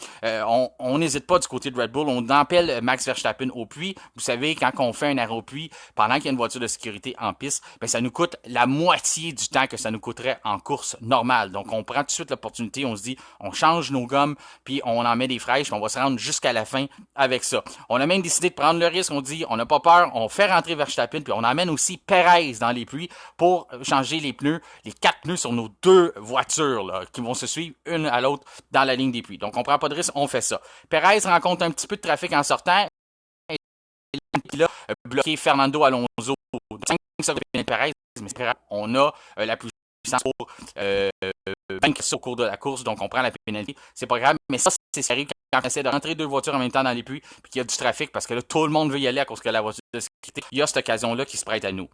on n'hésite pas du côté de Red Bull. On appelle Max Verstappen au puits. Vous savez, quand on fait un arrêt au puits, pendant qu'il y a une voiture de sécurité en piste, ben, ça nous coûte la moitié du temps que ça nous coûterait en course normale. Donc, on prend tout de suite l'opportunité, on se dit, on change nos gommes, puis on en met des fraîches, puis on va se rendre jusqu'à la fin avec ça. On a même décidé de prendre le risque. On dit, on n'a pas peur, on fait rentrer Verstappen, puis on emmène aussi Perez dans les pluies pour changer les pneus, les 4 pneus sur nos 2 voitures là, qui vont se suivre une à l'autre dans la ligne des pluies. Donc on prend pas de risque, on fait ça. Perez rencontre un petit peu de trafic en sortant et là bloqué Fernando Alonso. 5 secondes de Perez, mais on a la puissance pour vaincre ça au cours de la course, donc on prend la pénalité. C'est pas grave, mais ça, c'est ce qui arrive quand on essaie de rentrer 2 voitures en même temps dans les pluies, puis qu'il y a du trafic, parce que là, tout le monde veut y aller à cause que la voiture de sécurité, il y a cette occasion-là qui se prête à nous.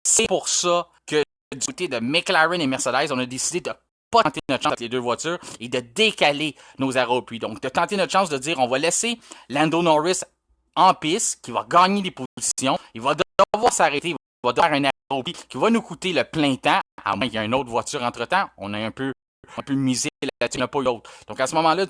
C'est pour ça que du côté de McLaren et Mercedes, on a décidé de pas tenter notre chance avec les 2 voitures et de décaler nos arrêts au puits. Donc, de tenter notre chance de dire, on va laisser Lando Norris en piste, qui va gagner des positions, il va devoir s'arrêter, il va devoir faire un arrêt au puits qui va nous coûter le plein temps, à moins qu'il y ait une autre voiture entre-temps, on a un peu misé là-dessus, on n'a pas eu l'autre. Donc, à ce moment-là,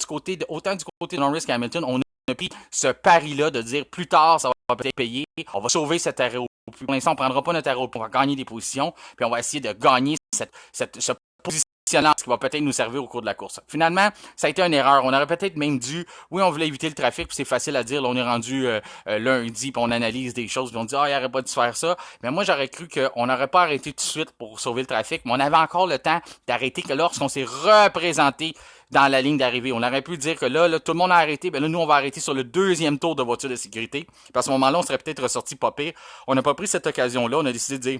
autant du côté de Norris qu'Hamilton, on a pris ce pari-là de dire, plus tard, ça va peut-être payer, on va sauver cet arrêt au puits. Pour l'instant, on ne prendra pas notre arrêt au puits, on va gagner des positions, puis on va essayer de gagner ce positionnant qui va peut-être nous servir au cours de la course. Finalement, ça a été une erreur. On aurait peut-être même dû, oui, on voulait éviter le trafic, puis c'est facile à dire, là, on est rendu lundi, puis on analyse des choses, puis on dit, il n'aurait pas dû faire ça. Mais moi, j'aurais cru qu'on n'aurait pas arrêté tout de suite pour sauver le trafic, mais on avait encore le temps d'arrêter que lorsqu'on s'est représenté dans la ligne d'arrivée. On aurait pu dire que là, tout le monde a arrêté, ben là, nous, on va arrêter sur le 2e tour de voiture de sécurité. Puis à ce moment-là, on serait peut-être ressorti pas pire. On n'a pas pris cette occasion-là, on a décidé de dire,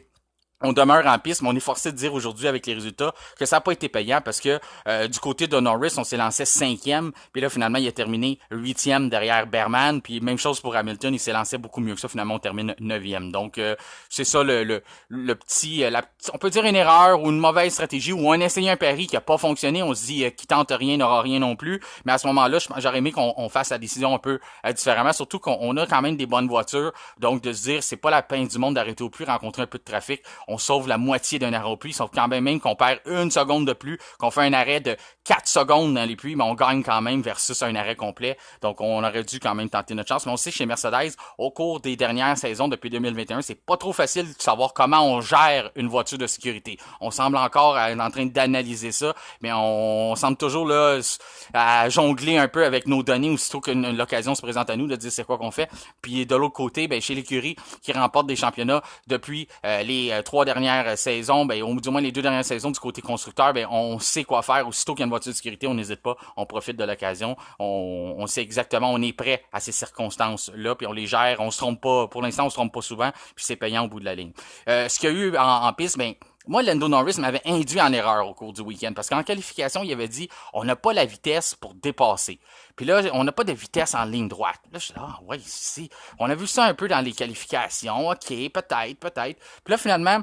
on demeure en piste, mais on est forcé de dire aujourd'hui avec les résultats que ça n'a pas été payant parce que du côté de Norris, on s'est lancé 5e, puis là finalement il a terminé 8e derrière Berman, puis même chose pour Hamilton, il s'est lancé beaucoup mieux que ça, finalement on termine 9e. Donc c'est ça le petit, on peut dire une erreur ou une mauvaise stratégie ou un essayé un pari qui a pas fonctionné, on se dit qui tente rien n'aura rien non plus, mais à ce moment-là, j'aurais aimé qu'on fasse la décision un peu différemment, surtout qu'on a quand même des bonnes voitures, donc de se dire c'est pas la peine du monde d'arrêter au plus, rencontrer un peu de trafic, on sauve la moitié d'un arrêt au puits, sauf quand même qu'on perd 1 seconde de plus, qu'on fait un arrêt de 4 secondes dans les puits, mais on gagne quand même versus un arrêt complet. Donc, on aurait dû quand même tenter notre chance. Mais on sait chez Mercedes, au cours des dernières saisons, depuis 2021, c'est pas trop facile de savoir comment on gère une voiture de sécurité. On semble encore être en train d'analyser ça, mais on semble toujours là à jongler un peu avec nos données aussitôt qu'une l'occasion se présente à nous de dire c'est quoi qu'on fait. Puis de l'autre côté, ben, chez l'écurie qui remporte des championnats depuis les 3 dernières saisons, ben, ou du moins les 2 dernières saisons du côté constructeur, ben, on sait quoi faire. Aussitôt qu'il y a une voiture de sécurité, on n'hésite pas, on profite de l'occasion, on sait exactement, on est prêt à ces circonstances-là, puis on les gère, on se trompe pas, pour l'instant on se trompe pas souvent, puis c'est payant au bout de la ligne. Ce qu'il y a eu en piste, ben, moi, Lando Norris m'avait induit en erreur au cours du week-end parce qu'en qualification, il avait dit on n'a pas la vitesse pour dépasser. Puis là, on n'a pas de vitesse en ligne droite. Là, je dis ouais, si. On a vu ça un peu dans les qualifications. OK, peut-être. Puis là, finalement,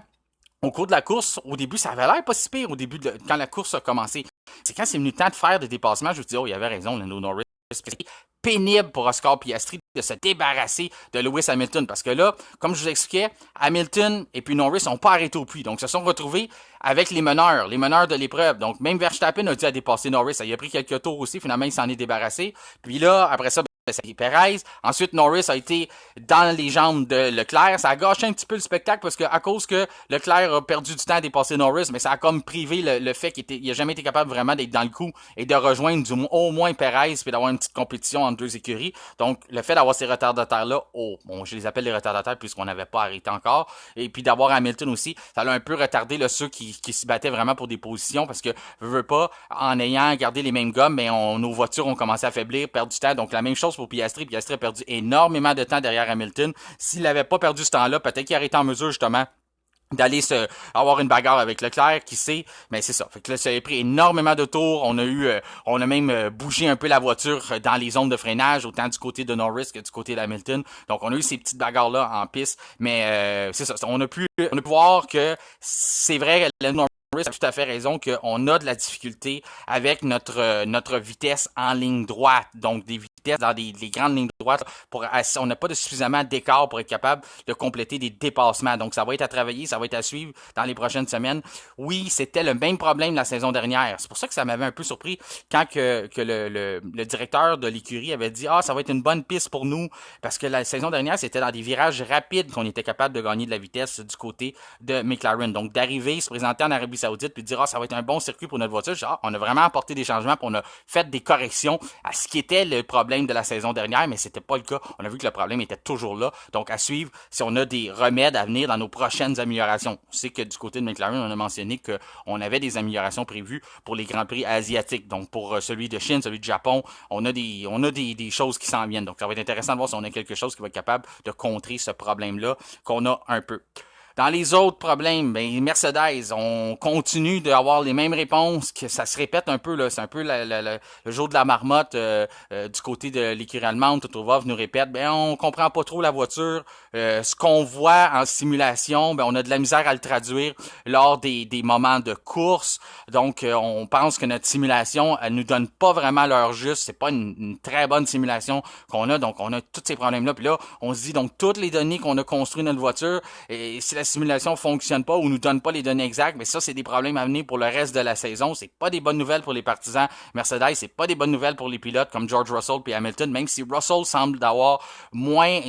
au cours de la course, au début, ça avait l'air pas si pire au début, quand la course a commencé. C'est quand c'est venu le temps de faire des dépassements, je me dis, il avait raison, Lando Norris. C'est pénible pour Oscar Piastri de se débarrasser de Lewis Hamilton. Parce que là, comme je vous expliquais, Hamilton et puis Norris n'ont pas arrêté au puits. Donc, ils se sont retrouvés avec les meneurs de l'épreuve. Donc, même Verstappen a dû à dépasser Norris. Ça y a pris quelques tours aussi. Finalement, il s'en est débarrassé. Puis là, après ça, c'est Perez. Ensuite, Norris a été dans les jambes de Leclerc. Ça a gâché un petit peu le spectacle parce que à cause que Leclerc a perdu du temps à dépasser Norris, mais ça a comme privé le fait qu'il n'a jamais été capable vraiment d'être dans le coup et de rejoindre au moins Perez puis d'avoir une petite compétition entre 2 écuries. Donc, le fait d'avoir ces retardataires-là, je les appelle les retardataires puisqu'on n'avait pas arrêté encore, et puis d'avoir Hamilton aussi, ça l'a un peu retardé ceux qui se battaient vraiment pour des positions parce que, veux pas, en ayant gardé les mêmes gommes, mais nos voitures ont commencé à faiblir, perdre du temps. Donc, la même chose pour Piastri. Piastri a perdu énormément de temps derrière Hamilton. S'il n'avait pas perdu ce temps-là, peut-être qu'il aurait été en mesure justement d'aller avoir une bagarre avec Leclerc, qui sait, mais c'est ça. Fait que là, ça a pris énormément de tours. On a même bougé un peu la voiture dans les zones de freinage, autant du côté de Norris que du côté d'Hamilton. Donc, on a eu ces petites bagarres-là en piste, mais c'est ça. On a pu voir que c'est vrai, Norris a tout à fait raison qu'on a de la difficulté avec notre vitesse en ligne droite. Donc, des vitesses vitesse dans les grandes lignes droites. On n'a pas de suffisamment d'écart pour être capable de compléter des dépassements. Donc, ça va être à travailler, ça va être à suivre dans les prochaines semaines. Oui, c'était le même problème la saison dernière. C'est pour ça que ça m'avait un peu surpris quand le directeur de l'écurie avait dit « Ah, ça va être une bonne piste pour nous. » Parce que la saison dernière, c'était dans des virages rapides qu'on était capable de gagner de la vitesse du côté de McLaren. Donc, d'arriver, se présenter en Arabie Saoudite, puis de dire « Ah, ça va être un bon circuit pour notre voiture. » On a vraiment apporté des changements, puis on a fait des corrections à ce qui était le problème de la saison dernière, mais c'était pas le cas. On a vu que le problème était toujours là. Donc, à suivre si on a des remèdes à venir dans nos prochaines améliorations. On sait que du côté de McLaren, on a mentionné qu'on avait des améliorations prévues pour les Grands Prix asiatiques. Donc, pour celui de Chine, celui de Japon, on a des choses qui s'en viennent. Donc, ça va être intéressant de voir si on a quelque chose qui va être capable de contrer ce problème-là qu'on a un peu. Dans les autres problèmes, ben Mercedes, on continue d'avoir les mêmes réponses, que ça se répète un peu là, c'est un peu le jour de la marmotte du côté de l'écurie allemande. Toto Wolff nous répète, ben on comprend pas trop la voiture, ce qu'on voit en simulation, ben on a de la misère à le traduire lors des moments de course. Donc on pense que notre simulation, elle nous donne pas vraiment l'heure juste, c'est pas une très bonne simulation qu'on a, donc on a tous ces problèmes là. Puis là, on se dit donc toutes les données qu'on a construites dans notre voiture, et si la simulation fonctionne pas ou nous donne pas les données exactes, mais ça, c'est des problèmes à venir pour le reste de la saison. C'est pas des bonnes nouvelles pour les partisans Mercedes, c'est pas des bonnes nouvelles pour les pilotes comme George Russell et Hamilton, même si Russell semble avoir moins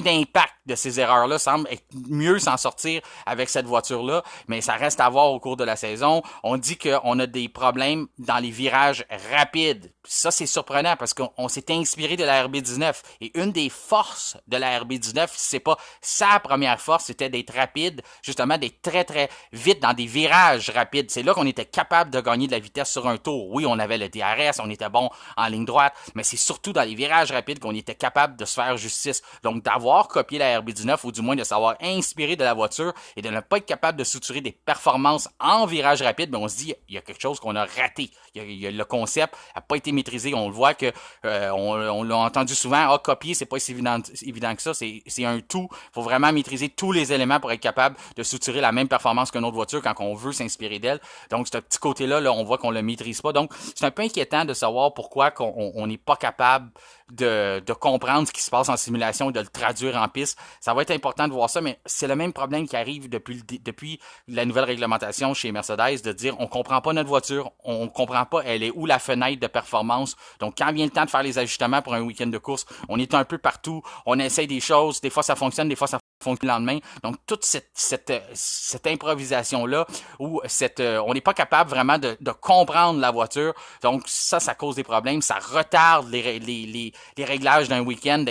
d'impact de ces erreurs-là, semble être mieux s'en sortir avec cette voiture-là, mais ça reste à voir au cours de la saison. On dit qu'on a des problèmes dans les virages rapides. Ça, c'est surprenant parce qu'on s'est inspiré de la RB19 et une des forces de la RB19, c'est pas sa première force, c'était d'être rapide, justement d'être très très vite dans des virages rapides. C'est là qu'on était capable de gagner de la vitesse sur un tour. Oui, on avait le DRS, on était bon en ligne droite, mais c'est surtout dans les virages rapides qu'on était capable de se faire justice. Donc d'avoir copié la RB19 ou du moins de savoir inspirer de la voiture et de ne pas être capable de suturer des performances en virage rapide, ben on se dit il y a quelque chose qu'on a raté. Le concept n'a pas été maîtrisé. On le voit que on l'a entendu souvent. Copier, c'est pas si évident que ça. C'est un tout. Il faut vraiment maîtriser tous les éléments pour être capable de suturer la même performance qu'une autre voiture quand on veut s'inspirer d'elle. Donc, ce petit côté-là, là, on voit qu'on le maîtrise pas. Donc, c'est un peu inquiétant de savoir pourquoi on n'est pas capable de comprendre ce qui se passe en simulation et de le traduire en piste. Ça va être important de voir ça, mais c'est le même problème qui arrive depuis la nouvelle réglementation chez Mercedes, de dire on comprend pas notre voiture, on comprend pas elle est où la fenêtre de performance. Donc quand vient le temps de faire les ajustements pour un week-end de course, on est un peu partout, on essaye des choses, des fois ça fonctionne, des fois ça fonctionne le lendemain. Donc toute cette improvisation-là, où on n'est pas capable vraiment de comprendre la voiture. Donc ça cause des problèmes, ça retarde les réglages d'un week-end,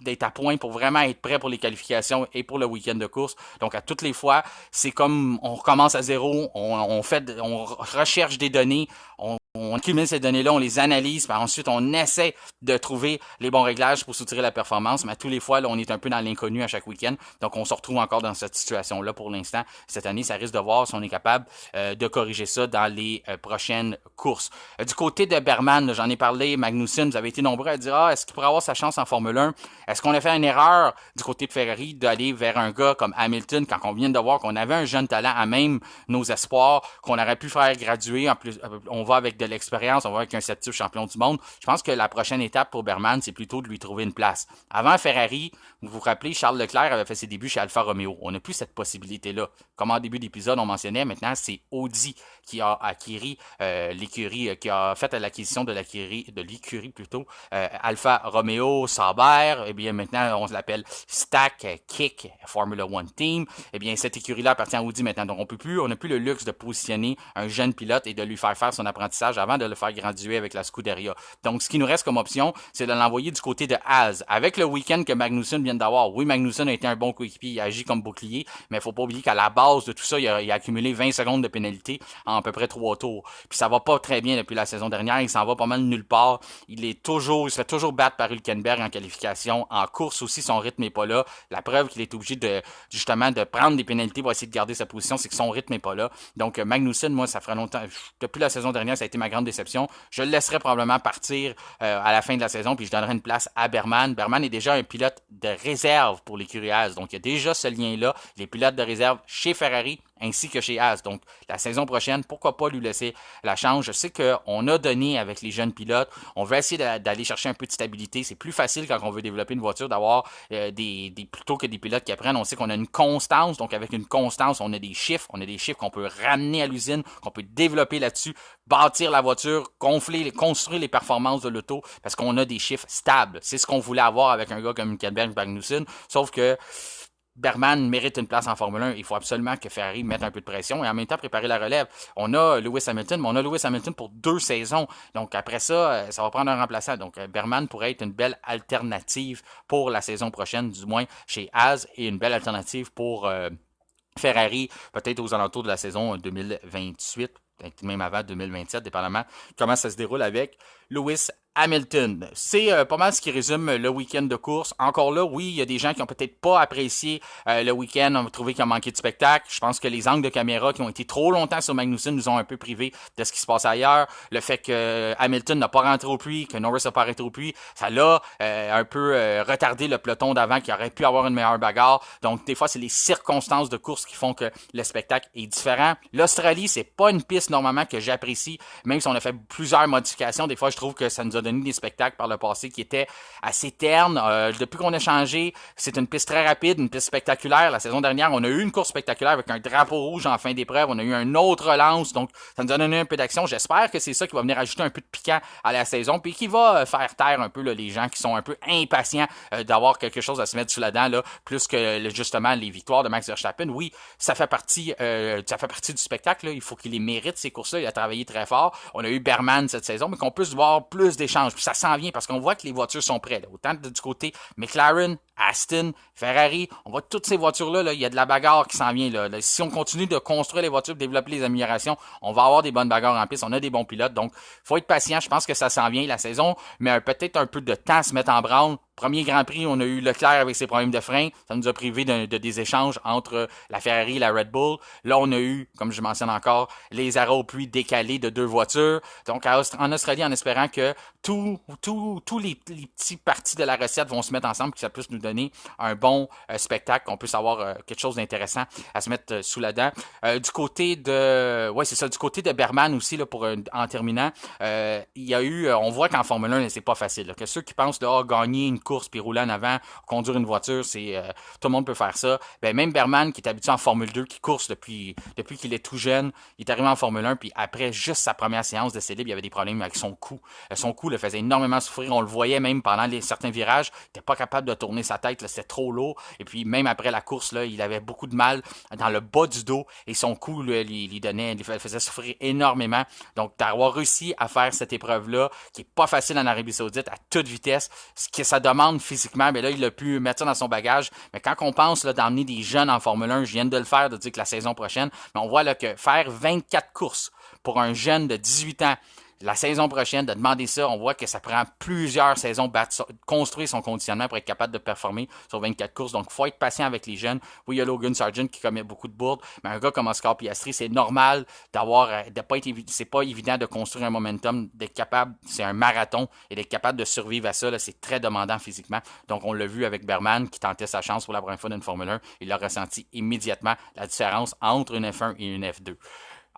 d'être à point pour vraiment être prêt pour les qualifications et pour le week-end de course. Donc à toutes les fois, c'est comme on recommence à zéro, on recherche des données, on accumule ces données-là, on les analyse, puis ensuite on essaie de trouver les bons réglages pour soutirer la performance, mais à tous les fois, là, on est un peu dans l'inconnu à chaque week-end, donc on se retrouve encore dans cette situation-là pour l'instant. Cette année, ça risque de voir si on est capable de corriger ça dans les prochaines courses. Du côté de Berman, là, j'en ai parlé, Magnussen, vous avez été nombreux à dire est-ce qu'il pourrait avoir sa chance en Formule 1? Est-ce qu'on a fait une erreur du côté de Ferrari d'aller vers un gars comme Hamilton quand on vient de voir qu'on avait un jeune talent à même nos espoirs, qu'on aurait pu faire graduer, en plus on va avec de l'expérience, on va avec un 7e champion du monde. Je pense que la prochaine étape pour Berman, c'est plutôt de lui trouver une place. Avant Ferrari, vous vous rappelez, Charles Leclerc avait fait ses débuts chez Alfa Romeo. On n'a plus cette possibilité-là. Comme en début d'épisode, on mentionnait, maintenant, c'est Audi qui a acquis l'écurie, qui a fait l'acquisition de l'écurie plutôt, Alfa Romeo, Sauber, et bien maintenant, on l'appelle Stack, Kick, Formula One Team. Eh bien, cette écurie-là appartient à Audi maintenant. Donc, on n'a plus le luxe de positionner un jeune pilote et de lui faire son apprentissage avant de le faire graduer avec la Scuderia. Donc, ce qui nous reste comme option, c'est de l'envoyer du côté de Haas. Avec le week-end que Magnussen vient d'avoir, oui, Magnussen a été un bon coéquipier, il agit comme bouclier, mais il faut pas oublier qu'à la base de tout ça, il a accumulé 20 secondes de pénalité en à peu près 3 tours. Puis ça va pas très bien depuis la saison dernière, il s'en va pas mal nulle part. Il se fait toujours battre par Hülkenberg en qualification. En course aussi, son rythme est pas là. La preuve qu'il est obligé justement de prendre des pénalités pour essayer de garder sa position, c'est que son rythme est pas là. Donc Magnussen, moi, ça ferait longtemps, depuis la saison dernière, ça a été ma grande déception. Je le laisserai probablement partir à la fin de la saison, puis je donnerai une place à Berman. Berman est déjà un pilote de réserve pour l'écurie Haas, donc il y a déjà ce lien-là. Les pilotes de réserve chez Ferrari, ainsi que chez Haas. Donc, la saison prochaine, pourquoi pas lui laisser la chance? Je sais qu'on a donné avec les jeunes pilotes. On veut essayer d'aller chercher un peu de stabilité. C'est plus facile quand on veut développer une voiture d'avoir plutôt que des pilotes qui apprennent. On sait qu'on a une constance. Donc, avec une constance, on a des chiffres. On a des chiffres qu'on peut ramener à l'usine, qu'on peut développer là-dessus, bâtir la voiture, construire les performances de l'auto parce qu'on a des chiffres stables. C'est ce qu'on voulait avoir avec un gars comme Hülkenberg Magnussen. Sauf que Bergman mérite une place en Formule 1. Il faut absolument que Ferrari mette un peu de pression et en même temps préparer la relève. On a Lewis Hamilton, mais on a Lewis Hamilton pour 2 saisons. Donc après ça, ça va prendre un remplaçant. Donc Bergman pourrait être une belle alternative pour la saison prochaine, du moins chez Haas, et une belle alternative pour Ferrari, peut-être aux alentours de la saison 2028, peut-être même avant 2027, dépendamment comment ça se déroule avec Lewis Hamilton. C'est pas mal ce qui résume le week-end de course. Encore là, oui, il y a des gens qui ont peut-être pas apprécié le week-end, ont trouvé qu'il a manqué de spectacle. Je pense que les angles de caméra qui ont été trop longtemps sur Magnussen nous ont un peu privés de ce qui se passe ailleurs. Le fait que Hamilton n'a pas rentré au puits, que Norris n'a pas arrêté au puits, ça l'a un peu retardé le peloton d'avant qui aurait pu avoir une meilleure bagarre. Donc, des fois, c'est les circonstances de course qui font que le spectacle est différent. L'Australie, c'est pas une piste normalement que j'apprécie, même si on a fait plusieurs modifications. Des fois, je trouve que ça nous a donné des spectacles par le passé qui étaient assez ternes. Depuis qu'on a changé, c'est une piste très rapide, une piste spectaculaire. La saison dernière, on a eu une course spectaculaire avec un drapeau rouge en fin d'épreuve. On a eu une autre relance, donc ça nous a donné un peu d'action. J'espère que c'est ça qui va venir ajouter un peu de piquant à la saison, puis qui va faire taire un peu là, les gens qui sont un peu impatients d'avoir quelque chose à se mettre sous la dent, là, plus que justement les victoires de Max Verstappen. Oui, ça fait partie du spectacle. Là. Il faut qu'il les mérite, ces courses-là. Il a travaillé très fort. On a eu Berman cette saison, mais qu'on puisse voir plus d'échanges. Puis ça s'en vient parce qu'on voit que les voitures sont prêtes. Là. Autant du côté McLaren, Aston, Ferrari, on voit toutes ces voitures-là, là, il y a de la bagarre qui s'en vient. Là. Si on continue de construire les voitures, de développer les améliorations, on va avoir des bonnes bagarres en piste. On a des bons pilotes, donc faut être patient. Je pense que ça s'en vient la saison, mais peut-être un peu de temps à se mettre en branle. Premier Grand Prix, on a eu Leclerc avec ses problèmes de frein. Ça nous a privé de des échanges entre la Ferrari et la Red Bull. Là, on a eu, comme je mentionne encore, les arrêts au puits décalés de 2 voitures. Donc, en Australie, en espérant que tous les petits parties de la recette vont se mettre ensemble, que ça puisse nous donner un bon spectacle, qu'on puisse avoir quelque chose d'intéressant à se mettre sous la dent. Du côté de Berman aussi, là, en terminant, il y a eu, on voit qu'en Formule 1, c'est pas facile. Là, que ceux qui pensent de gagner une course puis rouler en avant, conduire une voiture, tout le monde peut faire ça. Ben, même Berman, qui est habitué en Formule 2, qui course depuis qu'il est tout jeune, il est arrivé en Formule 1, puis après juste sa première séance d'essai libre, il y avait des problèmes avec son cou. Son cou le faisait énormément souffrir. On le voyait même pendant certains virages. Il n'était pas capable de tourner sa tête. C'était trop lourd. Et puis, même après la course, là, il avait beaucoup de mal dans le bas du dos et son cou lui faisait souffrir énormément. Donc, d'avoir réussi à faire cette épreuve-là, qui est pas facile en Arabie Saoudite, à toute vitesse, ce que ça demande physiquement, mais là, il a pu mettre ça dans son bagage. Mais quand on pense là, d'emmener des jeunes en Formule 1, je viens de le faire, de dire que la saison prochaine, mais on voit là, que faire 24 courses pour un jeune de 18 ans, la saison prochaine, de demander ça, on voit que ça prend plusieurs saisons construire son conditionnement pour être capable de performer sur 24 courses. Donc, il faut être patient avec les jeunes. Oui, il y a Logan Sargent qui commet beaucoup de bourdes, mais un gars comme Oscar Piastri, c'est normal c'est pas évident de construire un momentum, d'être capable, c'est un marathon, et d'être capable de survivre à ça, là, c'est très demandant physiquement. Donc, on l'a vu avec Berman qui tentait sa chance pour la première fois d'une Formule 1. Il a ressenti immédiatement la différence entre une F1 et une F2.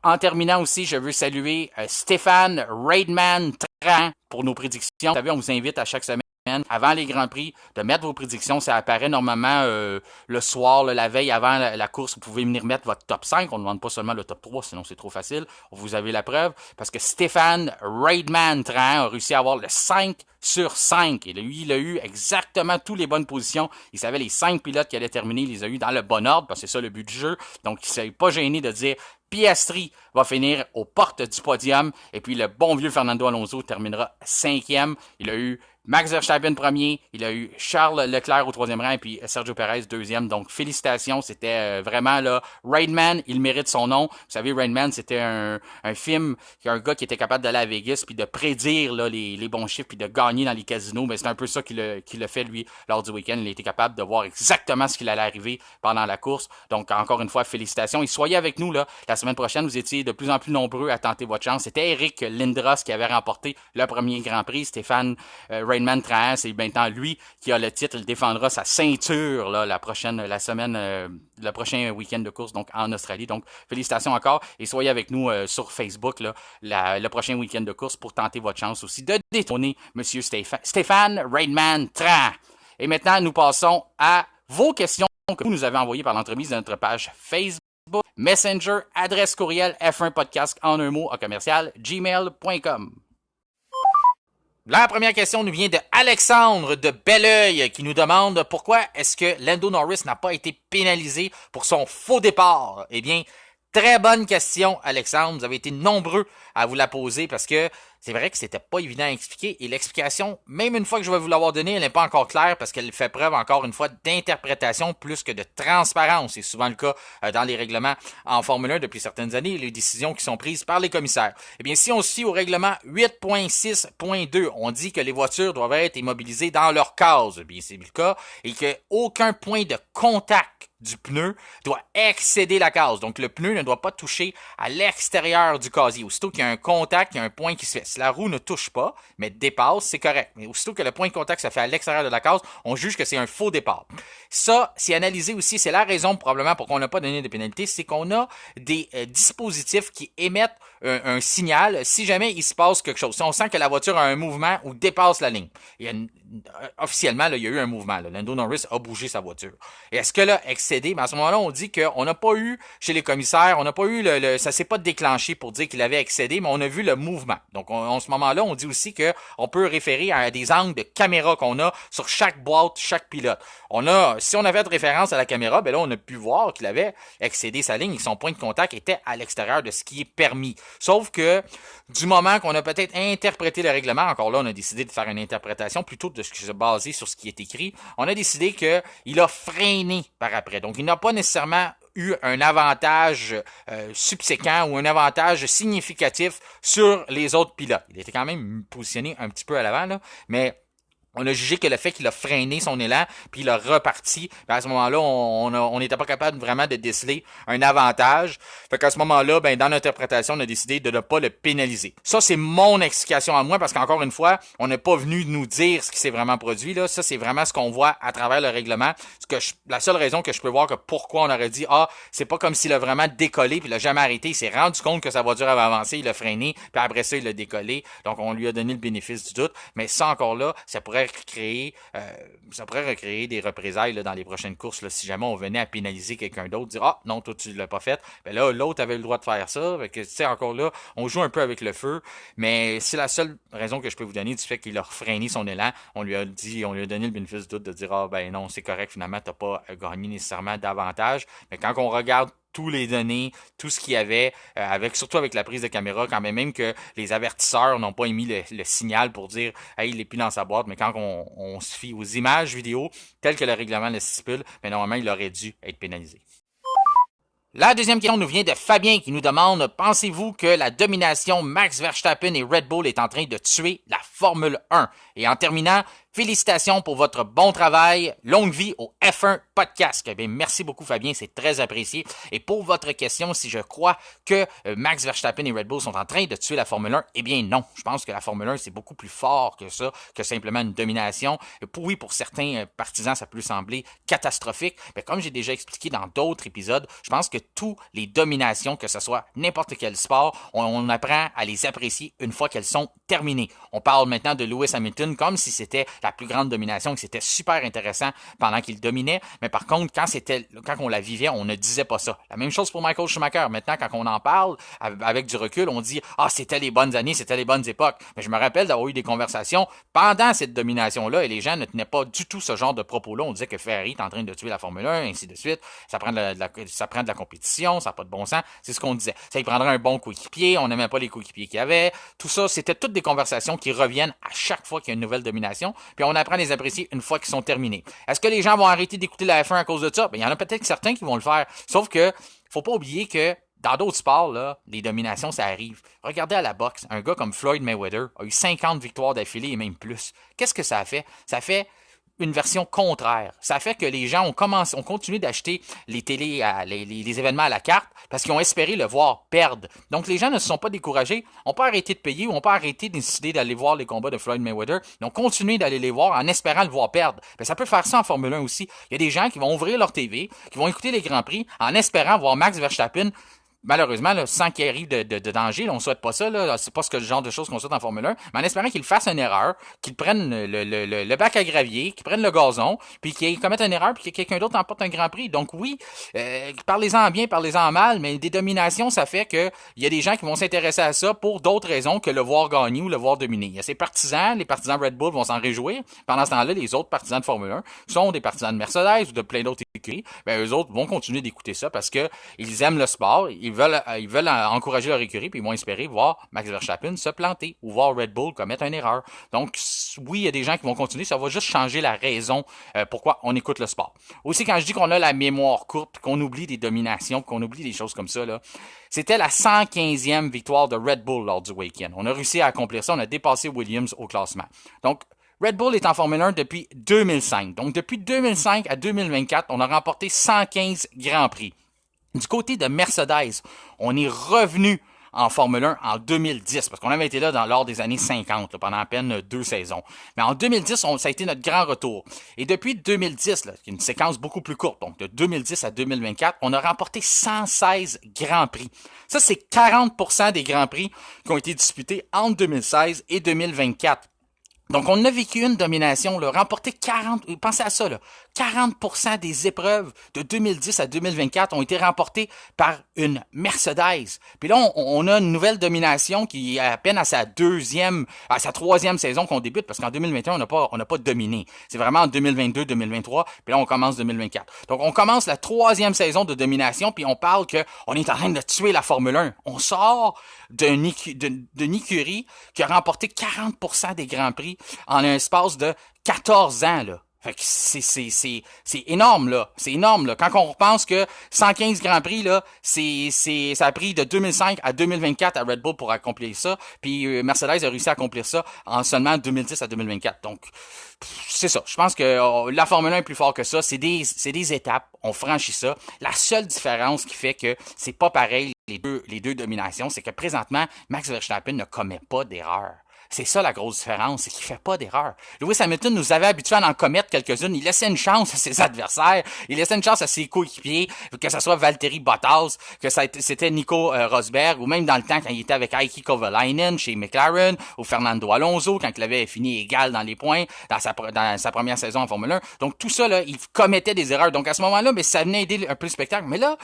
En terminant aussi, je veux saluer Stéphane Raidman Tran pour nos prédictions. Vous savez, on vous invite à chaque semaine, avant les Grands Prix, de mettre vos prédictions. Ça apparaît normalement le soir, la veille avant la course. Vous pouvez venir mettre votre top 5. On ne demande pas seulement le top 3, sinon c'est trop facile. Vous avez la preuve. Parce que Stéphane Raidman Tran a réussi à avoir le 5 sur 5. Et lui, il a eu exactement toutes les bonnes positions. Il savait les 5 pilotes qui allaient terminer. Il les a eu dans le bon ordre, parce que c'est ça le but du jeu. Donc, il ne s'est pas gêné de dire Piastri va finir aux portes du podium. Et puis, le bon vieux Fernando Alonso terminera 5e. Il a eu Max Verstappen premier, il a eu Charles Leclerc au 3e rang et puis Sergio Perez 2e. Donc, félicitations, c'était vraiment là, Raidman, il mérite son nom. Vous savez, Raidman, c'était un film, un gars qui était capable d'aller à Vegas puis de prédire là, les bons chiffres puis de gagner dans les casinos. Mais c'est un peu ça qu'il a fait, lui, lors du week-end. Il a été capable de voir exactement ce qu'il allait arriver pendant la course. Donc, encore une fois, félicitations. Et soyez avec nous là la semaine prochaine. Vous étiez de plus en plus nombreux à tenter votre chance. C'était Eric Lindros qui avait remporté le premier Grand Prix. Stéphane Rainman Trahan, c'est maintenant lui qui a le titre. Il défendra sa ceinture là, le prochain week-end de course donc en Australie. Donc félicitations encore et soyez avec nous sur Facebook là, le prochain week-end de course pour tenter votre chance aussi de détrôner Monsieur Stéphane Rainman Trahan. Et maintenant, nous passons à vos questions que vous nous avez envoyées par l'entremise de notre page Facebook, Messenger, adresse courriel f1podcast en un mot @gmail.com. La première question nous vient de Alexandre de Belleuil qui nous demande pourquoi est-ce que Lando Norris n'a pas été pénalisé pour son faux départ. Eh bien, très bonne question, Alexandre. Vous avez été nombreux à vous la poser parce que c'est vrai que c'était pas évident à expliquer et l'explication, même une fois que je vais vous l'avoir donnée, elle n'est pas encore claire parce qu'elle fait preuve encore une fois d'interprétation plus que de transparence. C'est souvent le cas dans les règlements en Formule 1 depuis certaines années et les décisions qui sont prises par les commissaires. Eh bien, si on se fie au règlement 8.6.2, on dit que les voitures doivent être immobilisées dans leur case. Eh bien, c'est le cas et qu'aucun point de contact du pneu doit excéder la case. Donc, le pneu ne doit pas toucher à l'extérieur du casier. Aussitôt qu'il y a un contact, il y a un point qui se fait. Si la roue ne touche pas, mais dépasse, c'est correct. Mais aussitôt que le point de contact se fait à l'extérieur de la case, on juge que c'est un faux départ. Ça, c'est analysé aussi. C'est la raison probablement pour qu'on n'a pas donné de pénalité. C'est qu'on a des dispositifs qui émettent un signal si jamais il se passe quelque chose. Si on sent que la voiture a un mouvement ou dépasse la ligne. Officiellement, là, il y a eu un mouvement. Là. Lando Norris a bougé sa voiture. Et est-ce que là, excédé? Ben à ce moment-là, on dit qu'on n'a pas eu, chez les commissaires, on n'a pas eu ça s'est pas déclenché pour dire qu'il avait excédé, mais on a vu le mouvement. Donc, en ce moment-là, on dit aussi qu'on peut référer à des angles de caméra qu'on a sur chaque boîte, chaque pilote. Si on avait de référence à la caméra, ben là, on a pu voir qu'il avait excédé sa ligne et que son point de contact était à l'extérieur de ce qui est permis. Sauf que, du moment qu'on a peut-être interprété le règlement, encore là, on a décidé de faire une interprétation plutôt de ce qui se basait sur ce qui est écrit, on a décidé qu'il a freiné par après. Donc, il n'a pas nécessairement eu un avantage subséquent ou un avantage significatif sur les autres pilotes. Il était quand même positionné un petit peu à l'avant, là, mais on a jugé que le fait qu'il a freiné son élan, puis il a reparti, ben à ce moment-là, on n'était pas capable vraiment de déceler un avantage. Fait qu'à ce moment-là, ben dans notre interprétation, on a décidé de ne pas le pénaliser. Ça, c'est mon explication à moi, parce qu'encore une fois, on n'est pas venu nous dire ce qui s'est vraiment produit. Là, ça, c'est vraiment ce qu'on voit à travers le règlement. La seule raison que je peux voir que pourquoi on aurait dit c'est pas comme s'il a vraiment décollé, puis il a jamais arrêté. Il s'est rendu compte que sa voiture avait avancé, il a freiné, puis après ça, il a décollé. Donc, on lui a donné le bénéfice du doute. Mais ça, encore là, ça pourrait recréer des représailles là, dans les prochaines courses. Là, si jamais on venait à pénaliser quelqu'un d'autre, dire non, toi tu l'as pas fait, ben là, l'autre avait le droit de faire ça. Fait que, tu sais, encore là, on joue un peu avec le feu, mais c'est la seule raison que je peux vous donner du fait qu'il a freiné son élan. On lui a donné le bénéfice du doute de dire ben non, c'est correct, finalement, t'as pas gagné nécessairement davantage. Mais quand on regarde tous les données, tout ce qu'il y avait, surtout avec la prise de caméra, quand même que les avertisseurs n'ont pas émis le signal pour dire il est plus dans sa boîte, mais quand on se fie aux images vidéo telles que le règlement le stipule, mais normalement il aurait dû être pénalisé. La deuxième question nous vient de Fabien qui nous demande « Pensez-vous que la domination Max Verstappen et Red Bull est en train de tuer la Formule 1? » Et en terminant, félicitations pour votre bon travail. Longue vie au F1 Podcast. Eh bien, merci beaucoup Fabien, c'est très apprécié. Et pour votre question, si je crois que Max Verstappen et Red Bull sont en train de tuer la Formule 1, eh bien non. Je pense que la Formule 1, c'est beaucoup plus fort que ça, que simplement une domination. Oui, pour certains partisans, ça peut sembler catastrophique, mais comme j'ai déjà expliqué dans d'autres épisodes, je pense que toutes les dominations, que ce soit n'importe quel sport, on apprend à les apprécier une fois qu'elles sont terminées. On parle maintenant de Lewis Hamilton comme si c'était la plus grande domination, que c'était super intéressant pendant qu'il dominait, mais par contre, quand on la vivait, on ne disait pas ça. La même chose pour Michael Schumacher. Maintenant, quand on en parle, avec du recul, on dit « c'était les bonnes années, c'était les bonnes époques ». Mais je me rappelle d'avoir eu des conversations pendant cette domination-là, et les gens ne tenaient pas du tout ce genre de propos-là. On disait que Ferrari est en train de tuer la Formule 1, ainsi de suite. Ça prend de la compétition, ça n'a pas de bon sens. C'est ce qu'on disait. Ça y prendrait un bon coéquipier, on n'aimait pas les coéquipiers qu'il y avait. Tout ça, c'était toutes des conversations qui reviennent à chaque fois qu'il y a une nouvelle domination, puis on apprend à les apprécier une fois qu'ils sont terminés. Est-ce que les gens vont arrêter d'écouter la F1 à cause de ça? Ben, il y en a peut-être certains qui vont le faire. Sauf que, faut pas oublier que dans d'autres sports, là, les dominations, ça arrive. Regardez à la boxe, un gars comme Floyd Mayweather a eu 50 victoires d'affilée et même plus. Qu'est-ce que ça a fait? Ça a fait une version contraire. Ça fait que les gens ont continué d'acheter les télés, les événements à la carte parce qu'ils ont espéré le voir perdre. Donc les gens ne se sont pas découragés, n'ont pas arrêté de payer ou n'ont pas arrêté de décider d'aller voir les combats de Floyd Mayweather. Ils ont continué d'aller les voir en espérant le voir perdre. Ben, ça peut faire ça en Formule 1 aussi. Il y a des gens qui vont ouvrir leur TV, qui vont écouter les Grands Prix en espérant voir Max Verstappen. Malheureusement, là, sans qu'il arrive de danger, là, on souhaite pas ça, là, c'est pas le genre de choses qu'on souhaite en Formule 1, mais en espérant qu'il fasse une erreur, qu'il prenne le bac à gravier, qu'il prenne le gazon, puis qu'il commette une erreur, puis que quelqu'un d'autre emporte un Grand Prix. Donc oui, parlez-en en bien, parlez-en en mal, mais des dominations, ça fait que il y a des gens qui vont s'intéresser à ça pour d'autres raisons que le voir gagner ou le voir dominer. Il y a ces partisans, les partisans Red Bull vont s'en réjouir. Pendant ce temps-là, les autres partisans de Formule 1 sont des partisans de Mercedes ou de plein d'autres écuries. Ben, eux autres vont continuer d'écouter ça parce que ils aiment le sport, ils veulent encourager leur écurie, puis ils vont espérer voir Max Verstappen se planter ou voir Red Bull commettre une erreur. Donc, oui, il y a des gens qui vont continuer, ça va juste changer la raison pourquoi on écoute le sport. Aussi, quand je dis qu'on a la mémoire courte, qu'on oublie des dominations, qu'on oublie des choses comme ça, là, c'était la 115e victoire de Red Bull lors du week-end. On a réussi à accomplir ça, on a dépassé Williams au classement. Donc, Red Bull est en Formule 1 depuis 2005. Donc, depuis 2005 à 2024, on a remporté 115 Grands Prix. Du côté de Mercedes, on est revenu en Formule 1 en 2010, parce qu'on avait été là lors des années 50, là, pendant à peine 2 saisons. Mais en 2010, ça a été notre grand retour. Et depuis 2010, là, une séquence beaucoup plus courte, donc de 2010 à 2024, on a remporté 116 Grands Prix. Ça, c'est 40% des Grands Prix qui ont été disputés entre 2016 et 2024. Donc, on a vécu une domination, là, remporté 40, pensez à ça, là, 40% des épreuves de 2010 à 2024 ont été remportées par une Mercedes. Puis là, on a une nouvelle domination qui est à peine à sa troisième saison qu'on débute, parce qu'en 2021, on n'a pas dominé. C'est vraiment en 2022, 2023, puis là, on commence 2024. Donc, on commence la troisième saison de domination, puis on parle qu'on est en train de tuer la Formule 1. On sort d'une écurie qui a remporté 40% des Grands Prix en un espace de 14 ans, là. Fait que c'est énorme, là. C'est énorme, là. Quand on repense que 115 Grands Prix, là, ça a pris de 2005 à 2024 à Red Bull pour accomplir ça. Puis Mercedes a réussi à accomplir ça en seulement 2010 à 2024. Donc, c'est ça. Je pense que la Formule 1 est plus fort que ça. C'est des étapes. On franchit ça. La seule différence qui fait que c'est pas pareil les deux dominations, c'est que présentement, Max Verstappen ne commet pas d'erreur. C'est ça la grosse différence, c'est qu'il fait pas d'erreur. Lewis Hamilton nous avait habitués à en commettre quelques-unes. Il laissait une chance à ses adversaires, il laissait une chance à ses coéquipiers, que ce soit Valtteri Bottas, que c'était Nico Rosberg, ou même dans le temps quand il était avec Heikki Kovalainen chez McLaren, ou Fernando Alonso quand il avait fini égal dans les points dans sa première saison en Formule 1. Donc tout ça, là, il commettait des erreurs. Donc à ce moment-là, mais ça venait aider un peu le spectacle. Mais là,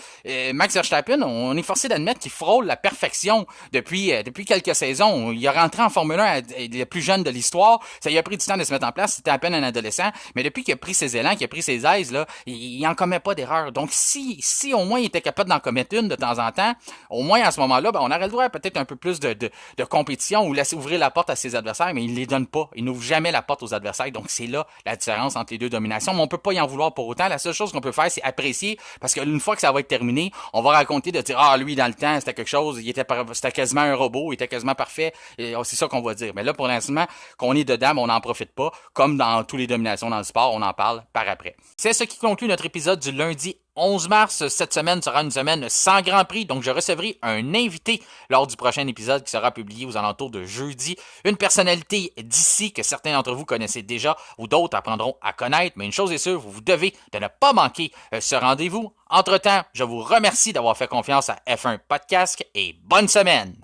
Max Verstappen, on est forcé d'admettre qu'il frôle la perfection depuis quelques saisons. Il est rentré en Formule 1 le plus jeune de l'histoire. Ça lui a pris du temps de se mettre en place. C'était à peine un adolescent. Mais depuis qu'il a pris ses élans, qu'il a pris ses aises, là, il en commet pas d'erreur. Donc, si au moins il était capable d'en commettre une de temps en temps, au moins à ce moment-là, ben, on aurait le droit à peut-être un peu plus de compétition ou laisser ouvrir la porte à ses adversaires, mais il les donne pas. Il n'ouvre jamais la porte aux adversaires. Donc, c'est là la différence entre les deux dominations. Mais on peut pas y en vouloir pour autant. La seule chose qu'on peut faire, c'est apprécier parce qu'une fois que ça va être terminé, on va raconter de dire, lui, dans le temps, c'était quelque chose, c'était quasiment un robot, il était quasiment parfait. Et, c'est ça qu'on va dire. Mais là, pour l'instant, qu'on est dedans, mais on n'en profite pas. Comme dans toutes les dominations dans le sport, on en parle par après. C'est ce qui conclut notre épisode du lundi 11 mars. Cette semaine sera une semaine sans Grand Prix, donc je recevrai un invité lors du prochain épisode qui sera publié aux alentours de jeudi. Une personnalité d'ici que certains d'entre vous connaissez déjà ou d'autres apprendront à connaître, mais une chose est sûre, vous devez de ne pas manquer ce rendez-vous. Entre-temps, je vous remercie d'avoir fait confiance à F1 Podcast et bonne semaine!